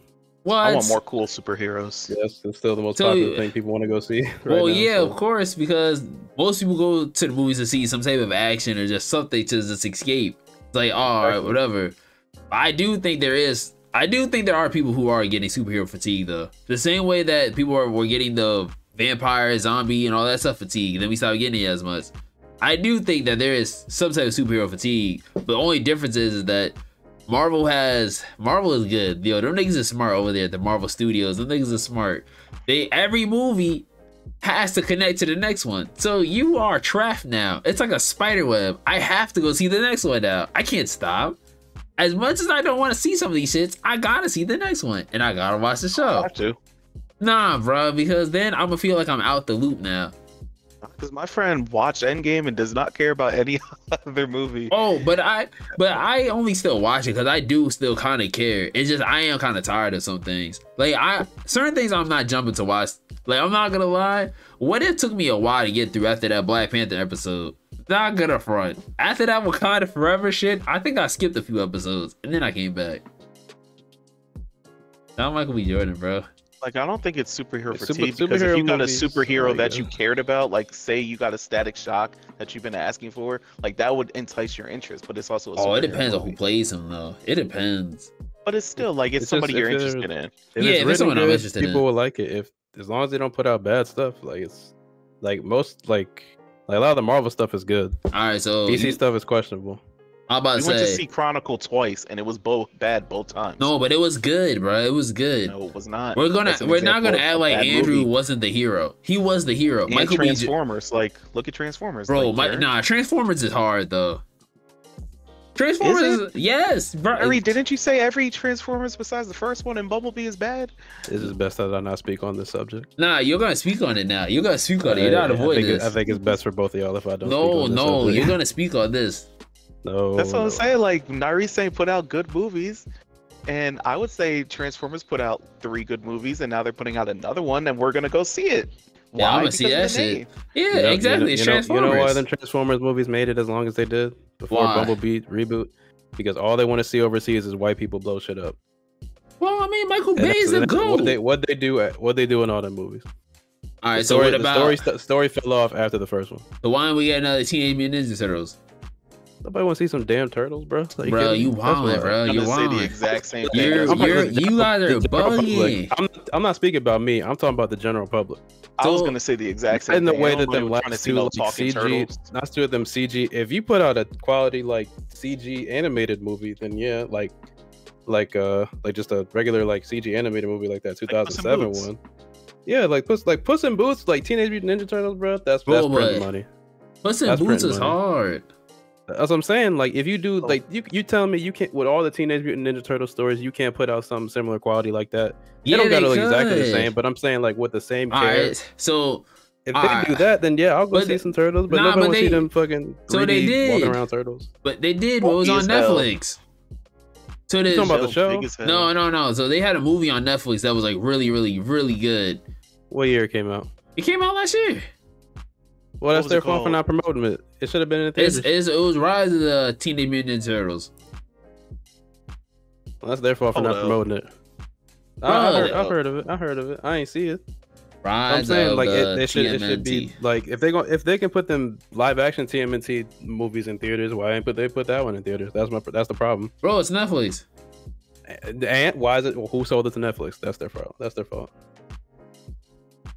I want What? more cool superheroes. Yes, it's still the most So- popular thing people want to go see. Well, right now, yeah, so. of course, because most people go to the movies to see some type of action or just something to just escape. It's like, oh, all right, whatever. I do think there are people who are getting superhero fatigue though. The same way that people were getting the vampire, zombie, and all that stuff fatigue. Then we stopped getting it as much. I do think that there is some type of superhero fatigue. But the only difference is that Marvel is good. Yo, them niggas are smart over there at the Marvel Studios. Them niggas are smart. Every movie has to connect to the next one. So you are trapped now. It's like a spider web. I have to go see the next one now. I can't stop. As much as I don't want to see some of these shits, I gotta see the next one. And I gotta watch the I show. have to. Nah, bro, because then I'm gonna feel like I'm out the loop now. Because my friend watched Endgame and does not care about any other movie. Oh, but I only still watch it because I do still kind of care. It's just I am kind of tired of some things. Like certain things I'm not jumping to watch. Like I'm not gonna lie, what it took me a while to get through after that Black Panther episode. Not gonna front. After that Wakanda Forever shit, I think I skipped a few episodes and then I came back. Not Michael B. Jordan, bro. Like I don't think it's superhero It's fatigue superhero because if you got a movies, superhero like, that you cared about, like say you got a Static Shock that you've been asking for, like that would entice your interest. But it's also a Oh, it superhero depends on movie. who plays him though. It depends. But it's still like it's It's somebody just- you're if they're- interested in. If Yeah, if it's it's written someone I'm good, interested in. people will like it. If as long as they don't put out bad stuff, like it's like most like a lot of the Marvel stuff is good. All right, so DC stuff is questionable. I'm about We to went to say see Chronicle twice, and it was both bad both times. no, but it was good, bro. It was good. No, it was not. We're That's an not example gonna of act a like bad Andrew movie. wasn't the hero. He was the hero. And Michael B. Transformers, like look at Transformers, Bro, like, Jared. nah, Transformers is hard though. Transformers, yes, bro. Harry, didn't you say every Transformers besides the first one and Bumblebee is bad? This is best that I not speak on this subject. Nah, you're gonna speak on it now. You're gonna speak on it. You're not avoiding I this. think it's best for both of y'all if I don't. No, speak on this no, subject. you're gonna speak on this. No, That's what no. I'm saying. Like Nari saying, put out good movies, and I would say Transformers put out 3 good movies, and now they're putting out another one, and we're gonna go see it. Yeah, I'm Why? gonna see Because that of the shit. name. Yeah, You know- exactly. It's You know Transformers. why them Transformers movies made it as long as they did before Why? Bumblebee reboot? Because all they want to see overseas is white people blow shit up. Well, I mean, Michael And Bay is the that's goat. what they do in all them movies. All right, The so story, what about the story fell off after the first one. so why don't we get another Teenage Mutant Ninja Turtles? Nobody want to see some damn turtles, bro. Like, Bro, kidding? you That's wildin', why- bro. I'm You're gonna say the wildin'. exact same thing. You're, That's you're, what- you guys are The general bugging. public. I'm not speaking about me. I'm talking about the general public. I was So- gonna say the exact same In the thing. way I don't that know them they were trying to last see two no like talking CG, turtles. not two of them CG. If you put out a quality like CG animated movie, then yeah, like just a regular like CG animated movie like that Puss in 2007 Boots. one. Yeah, like Puss in Boots, like Teenage Mutant Ninja Turtles, bro. That's Bro, printing but- money. Puss in That's Boots printing is money. hard. That's what I'm saying. Like, if you do, Oh. like, you tell me you can't with all the Teenage Mutant Ninja Turtle stories, you can't put out some similar quality like that. They Yeah, don't gotta they look exactly the could. same, but I'm saying like with the same All care. right, so If alright. they do that, then yeah, I'll go But see some turtles. But nah, nobody but want to see they- them fucking so they 3D did. walking around turtles. but they did what was Funky on as hell. Netflix. So You they, talking about the show? Big as hell. no. So they had a movie on Netflix that was like really, really, really good. What year it came out? It came out last year. Well, that's was their it fault for called? not promoting it. It should have been in the theaters. It was Rise of the Teenage Mutant Ninja Turtles. Well, that's their fault for Hold not up. promoting it. Bruh. I've heard of it. I heard of it. I ain't see it. Rise I'm saying of like the it should be TMNT. like if they can put them live action TMNT movies in theaters, why ain't they put that one in theaters? That's the problem. Bro, it's Netflix. And why is it? Who sold it to Netflix? That's their fault. That's their fault.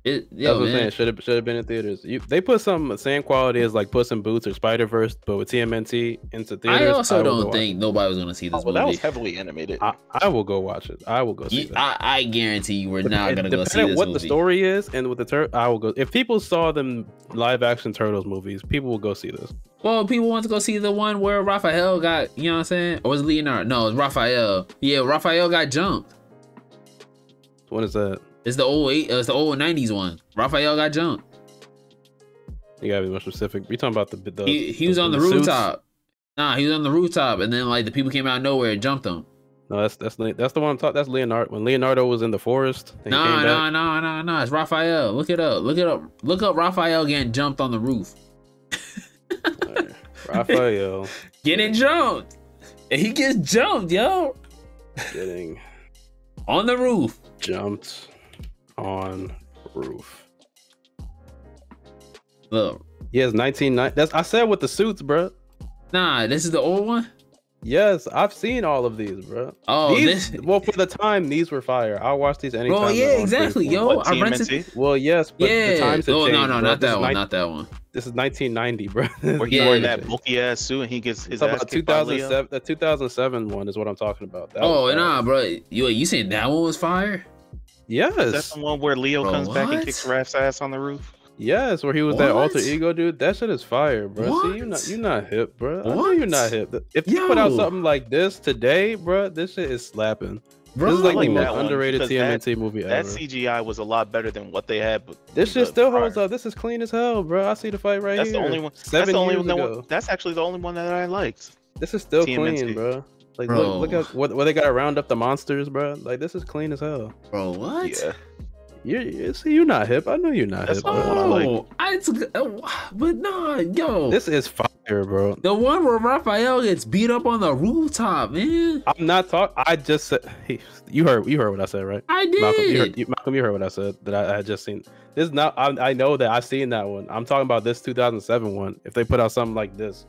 Yo, That's what I'm man. saying. Should have been in theaters. They put some same quality as like Puss in Boots or Spider Verse, but with TMNT into theaters. I also will go don't watch think nobody was gonna see Oh, this well, that was movie. heavily animated. it. I will go watch it. I will go see You- that. I guarantee you we're But not it- gonna go see depending this what movie. the story is and with the I will go. If people saw them live action Turtles movies, people will go see this. Well, people want to go see the one where Raphael got, you know what I'm saying? Or was it Leonardo? No, it's Raphael. Yeah, Raphael got jumped. What is that? It's the old it's the old 90s one. Raphael got jumped. You gotta be more specific. We talking about the he was on the rooftop. Nah, he was on the rooftop, and then like the people came out of nowhere and jumped him. No, that's the one I'm talking. That's Leonardo. When Leonardo was in the forest. No. It's Raphael. Look it up. Look up Raphael getting jumped on the roof. Right. Raphael getting jumped. And he gets jumped, yo. Getting on the roof. Jumped on roof. Look. He has 1990. That's I said with the suits, bro. Nah, this is the old one. Yes, I've seen all of these, bro. Oh, well, for the time, these were fire. I'll watch these anytime. Oh yeah, exactly, yo. I rented. Well, yes, but the times have changed. No, bro. not that one, not that one. This is 1990, bro. Where he wearing that bulky ass suit and he gets his ass kicked by Leo. 2007. The 2007 one is what I'm talking about. Nah, bro. You saying that one was fire? Yes. That's the one where Leo comes back and kicks Raph's ass on the roof. Yes, where he was that alter ego dude. That shit is fire, bro. What? See, you're not hip, bro. I know you're not hip. If you put out something like this today, bro, this shit is slapping. Bro, this is like the most underrated TMNT movie ever. That CGI was a lot better than what they had. This shit still holds up. This is clean as hell, bro. I see the fight right here. That's the only one. That's the only one. That's actually the only one that I liked. This is still clean, bro. Like, look at what they gotta round up the monsters, bro. Like, this is clean as hell. Bro, what? Yeah. You're not hip. I know you're not hip. Bro. But nah, yo. This is fire, bro. The one where Raphael gets beat up on the rooftop, man. I'm not talking. I just said. Hey, you heard what I said, right? I did. Malcolm, you heard what I said that I had just seen. This is not. I know that I've seen that one. I'm talking about this 2007 one. If they put out something like this,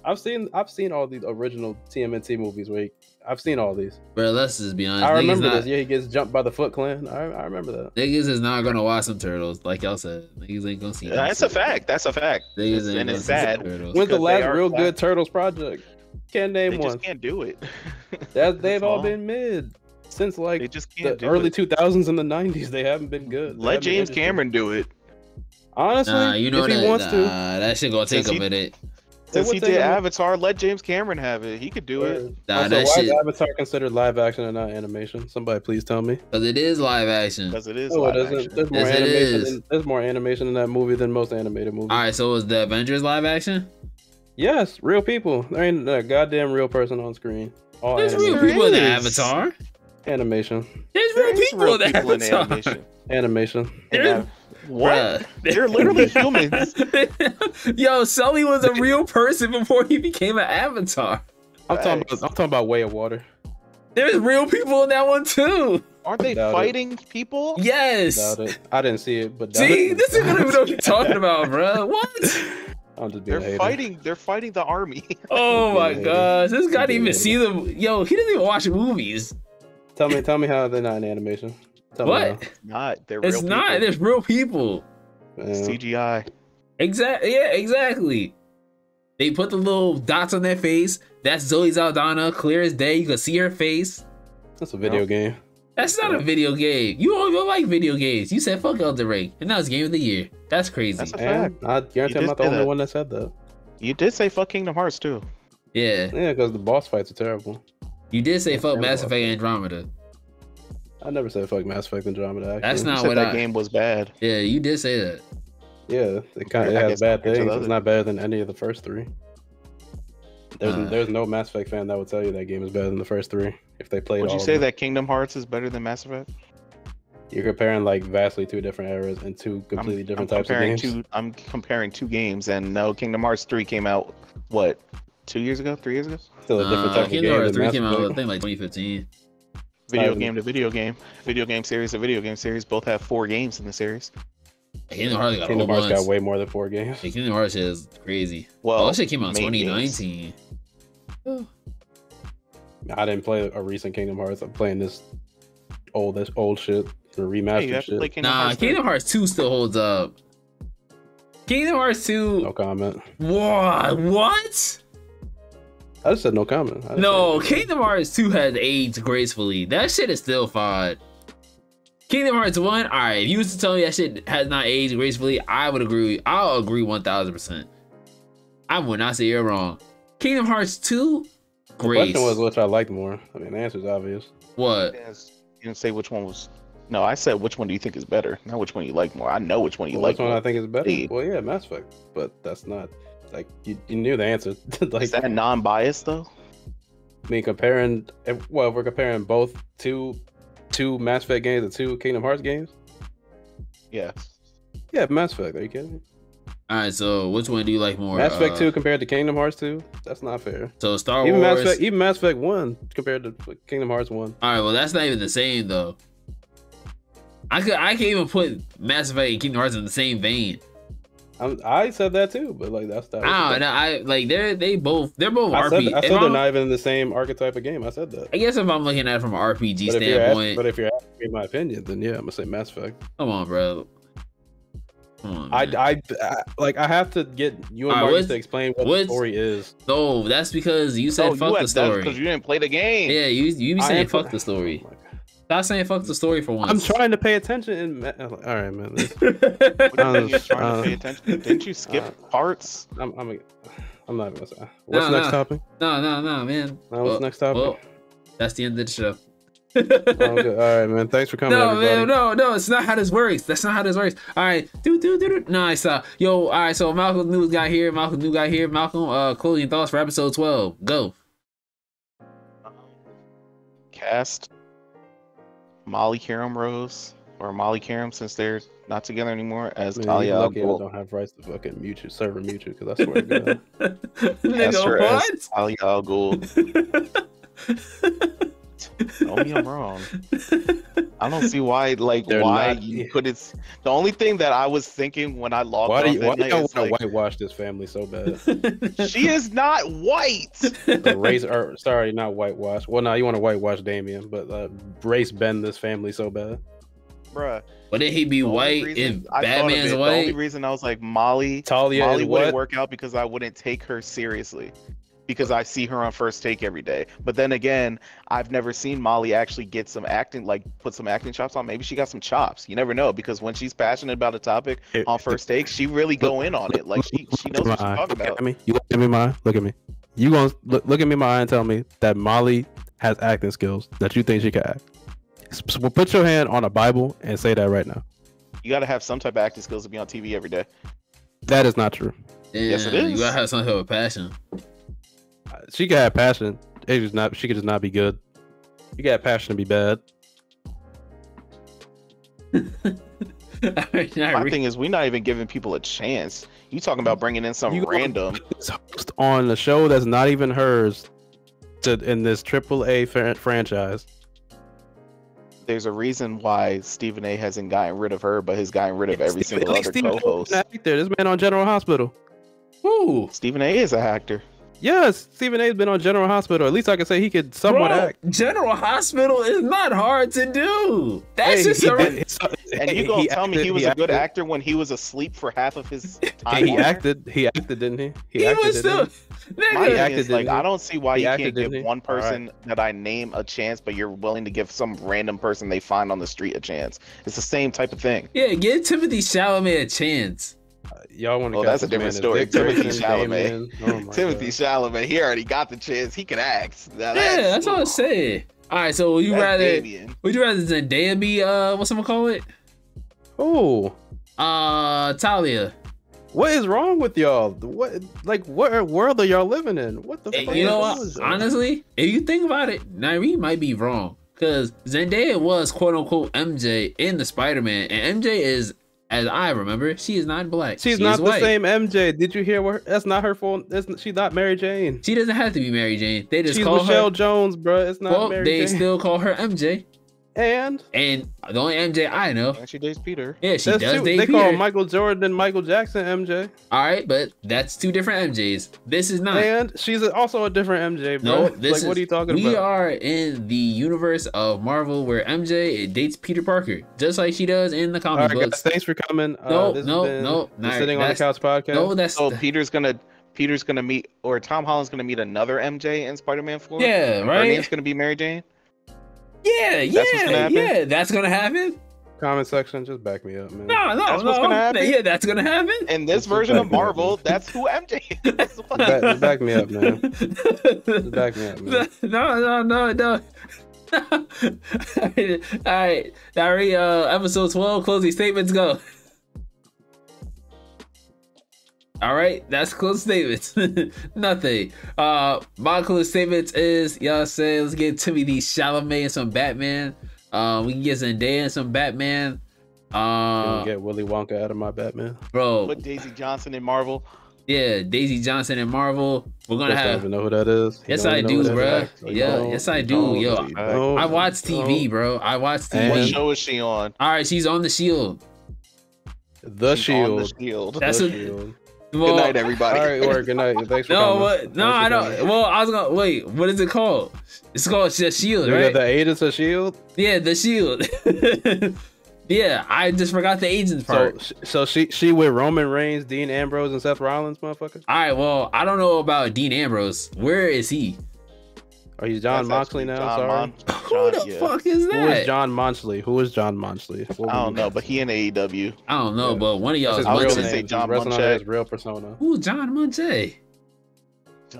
I've seen all these original TMNT movies where I've seen all these. Bro, let's just be honest. I remember this. Yeah, he gets jumped by the Foot Clan. I remember that. Niggas is not gonna watch some turtles, like y'all said. Niggas ain't gonna see. That's a fact. That's a fact. And it's sad. When's the last real good Turtles project? Can't name one. They just can't do it. They've all been mid since like the early 2000s and the 90s. They haven't been good. Let James Cameron do it. Honestly, you know if he wants to. That shit gonna take a minute. Since he did Avatar, let James Cameron have it. He could do it. Why is Avatar considered live action and not animation? Somebody please tell me. Because it is live action. Because it is live action. There's more animation in that movie than most animated movies. All right, so is the Avengers live action? Yes, real people. There ain't a goddamn real person on screen. There's real people in the Avatar. Sully There's real people in the Avatar. Animation. What? They're literally humans. Yo, Sully was a real person before he became an avatar. I'm talking about Way of Water. There's real people in that one too. Aren't they fighting people? Yes. Doubt it. I didn't see it, but see, this is what I'm talking about, bro. What? I'm just being They're fighting the army. Oh my gosh, this guy didn't even see them. Yo, he didn't even watch movies. Tell me how they're not in animation. What? They're real people. There's real people. CGI. Exactly. They put the little dots on their face. That's Zoe Saldana, clear as day. You can see her face. That's a video game. That's not a video game. You don't even like video games. You said fuck Elden Ring, and that was Game of the Year. That's crazy. That's a fact. I guarantee I'm not the only one that said that. You did say fuck Kingdom Hearts too. Yeah, because the boss fights are terrible. You did say fuck Mass Effect Andromeda. I never said fuck Mass Effect Andromeda. Actually. That's not what that game was bad. Yeah, you did say that. Yeah, it has bad things. It's not better than any of the first three. There's no Mass Effect fan that would tell you that game is better than the first three if they played. Would you say that Kingdom Hearts is better than Mass Effect? You're comparing like vastly two different eras and two completely different types of games. I'm comparing two games, and no, Kingdom Hearts 3 came out what, 2 years ago, 3 years ago? Still a different type of game. Kingdom Hearts 3 came out, I think, like 2015. Video game to video game, video game series to video game series. Both have 4 games in the series. Kingdom Hearts got way more than 4 games. Yeah, Kingdom Hearts is crazy. Well, that shit came out in 2019. I didn't play a recent Kingdom Hearts. I'm playing this old shit, the remastered shit. Kingdom Hearts 2 still holds up. Kingdom Hearts 2. No comment. What? I just said no comment. No, Kingdom Hearts 2 has aged gracefully. That shit is still fine. Kingdom Hearts 1, alright, if you was to tell me that shit has not aged gracefully, I would agree. I'll agree 1000%. I would not say you're wrong. Kingdom Hearts 2, The Grace. question was which I liked more. I mean, the answer's obvious. What? Yes. You didn't say which one was. No, I said which one do you think is better, not which one you like more. I know which one you Well, like which one more. I think is better? Indeed. Well, yeah, Mass Effect, but that's not like you knew the answer. Like, Is that non-biased though? I mean, comparing. Well, if we're comparing both two Mass Effect games and 2 Kingdom Hearts games. Yeah. Yeah, Mass Effect. Are you kidding me? All right, so which one do you like more? Mass Effect 2 compared to Kingdom Hearts 2? That's not fair. So Star Even Wars. Mass Effect 1 compared to Kingdom Hearts 1. All right, well that's not even the same though. I can't even put Mass Effect and Kingdom Hearts in the same vein. I said that too, but like that's that. I don't know. I like they're both RPG. I said they're not even in the same archetype of game. I said that. I guess if I'm looking at it from an RPG But standpoint, if you're asking me my opinion, then yeah, I'm gonna say Mass Effect. come on, bro. Come on, man. I have to get you and All right, Marcus to explain what the what's- story is. No, that's because you said fuck the story. because you didn't play the game. Yeah, you be I saying am- fuck the story. Oh my God. Stop saying fuck the story for once. I'm trying to pay attention. All right, man. What do you mean you're trying to pay attention? Didn't you skip parts? I'm not even gonna say. What's No, the next no. topic? No, man. What's the next topic? Well, that's the end of the show. Oh, good. All right, man. Thanks for coming, No, everybody. man, no, it's not how this works. That's not how this works. All right, do. Nice. Yo, all right. So Malcolm News got here. Malcolm, closing thoughts for episode 12. Go. Cast Molly Karam Rose or Molly Karam, since they're not together anymore, as Man, Talia you're al lucky I Ghul. don't have rights to fucking mute you, server mute you, because I swear to God. Cast Nigga, her as what? Talia al Ghul. Tell me I'm wrong. I don't see why. Like, They're why not- you put it? The only thing that I was thinking when I logged Why off do you that night want is to like, whitewash this family so bad? she is not white. The race, or sorry, not whitewash. Well, no, you want to whitewash Damien, but race bend this family so bad. Bruh. Wouldn't he be The only white reason if I thought of Batman's it, The only white? reason I was like Molly Talia is wouldn't what? work out because I wouldn't take her seriously. Because I see her on First Take every day. But then again, I've never seen Molly actually get some acting, like put some acting chops on. Maybe she got some chops. You never know, because when she's passionate about a topic on First Take, she really go in on it. Like she knows what she's talking Look about. at me. You look at me, my eye. Look at me. You gonna look at me, my eye, and tell me that Molly has acting skills that you think she can act. So put your hand on a Bible and say that right now. You got to have some type of acting skills to be on TV every day. That is not true. Yes, it Damn, You is. gotta have some type of passion. She can have passion. It just not. She could just not be good. You got passion to be bad. My thing is, we're not even giving people a chance. You talking about bringing in some You gonna random? host on a show that's not even hers in this AAA franchise. There's a reason why Stephen A. hasn't gotten rid of her, but has gotten rid of every single other Stephen A. is co-host. an actor. This man on General Hospital. Woo. Stephen A. is an actor. Yes, Stephen A. has been on General Hospital. At least I can say he could somewhat Bro, act. General Hospital is not hard to do. That's just a And you gonna tell me he was a good acted. actor when he was asleep for half of his time? He on there? acted, didn't he? He acted, was didn't still. My Nigga, thing acted, is, like, didn't he? I don't see why He you acted, can't give didn't he? one person that I name a chance, but you're willing to give some random person they find on the street a chance. It's the same type of thing. yeah, give Timothée Chalamet a chance. Y'all want to? Oh, that's a different story. Timothée Chalamet. Oh my Timothy God. Chalamet, he already got the chance. He can act. Now, Yeah, that's what I said. All right, so would you that's rather Damien. Zendaya be what's someone call it? Oh, Talia. what is wrong with y'all? What world are y'all living in? What the fuck? You know is what? this? Honestly, if you think about it, Nyree might be wrong because Zendaya was quote unquote MJ in the Spider-Man, and MJ is, as I remember, she is not black. She's She not is the white. same MJ. Did you hear what? That's not her fault. She's not Mary Jane. She doesn't have to be Mary Jane. They just She's call Michelle her. Jones, bro. It's not Well, Mary they Jane. still call her MJ, And and the only MJ I know, And she dates Peter. yeah, she that's does two, date they call Peter. Michael Jordan and Michael Jackson MJ. All right, but that's two different MJs. This is not. And she's also a different MJ, bro. No, this is. What are you talking we about? are in the universe of Marvel where MJ dates Peter Parker, just like she does in the All comic right, books. guys, thanks for coming. No, this has no, been no, the nah, Sitting on the that's- Couch podcast. No, that's So Peter's gonna meet, or Tom Holland's gonna meet another MJ in Spider-Man 4. yeah, Her right. name's gonna be Mary Jane. Yeah, That's what's gonna happen? yeah. That's gonna happen. Comment section, just back me up, man. No, That's what's gonna happen? Yeah, that's gonna happen. In this Just version of back me up, Marvel, man. that's who MJ is. Just back me up, man. Just back me up, man. No. All right, Diary, episode 12, closing statements, go. All right, that's closing statements. Nothing. My closing statements is, y'all say, let's get Timothée Chalamet and some Batman. We can get Zendaya and some Batman. Can we get Willy Wonka out of my Batman? Bro, Put Daisy Johnson in Marvel. yeah, Daisy Johnson and Marvel. We're gonna I don't have. even know who that is. You Yes, don't I even do, know who that bro. is? So you Yeah, don't- yes, I you do. don't- Yo, you don't- I watch TV, you bro. I watch And- What TV. show is she on? All right, she's on the Shield. don't- The She's on Shield. The Shield. That's The what. Shield. Well, Good night, everybody. All right, work. Good night. Thanks for no, coming. what? No, Thanks for I don't. coming. Well, I was gonna wait. What is it called? It's called the Shield, You got right? the Agents of Shield. Yeah, the Shield. Yeah, I just forgot the agents part. So she with Roman Reigns, Dean Ambrose, and Seth Rollins, motherfucker. All right, well, I don't know about Dean Ambrose. Where is he? Are you John That's Moxley actually now? Sorry. Who the yeah. fuck is Who that? is John Moxley? Who is John Moxley? What I were don't you- know, but he in AEW. I don't know, Yeah. but one of y'all is That's his I was real gonna Munchie. say name. John He's wrestling Munchak. under his real persona. Who's John Munchie?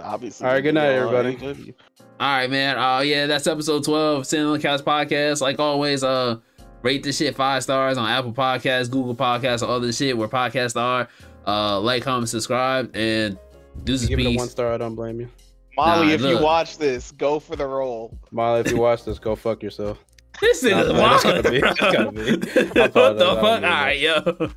Obviously. All right, good night, they all everybody. AEW. All right, man. Yeah, that's episode 12, Sitting on the Couch podcast. Like always, rate this shit 5 stars on Apple Podcasts, Google Podcasts, all this shit where podcasts are. Like, comment, subscribe, and deuces Give it a peace. 1 star. I don't blame you. Molly, Nah, if you look. watch this, go for the role. Molly, if you watch this, go fuck yourself. This Nah, is man, that's wild. gotta be. That's gotta be. I What the apologize. I fuck? don't All mean right, yo.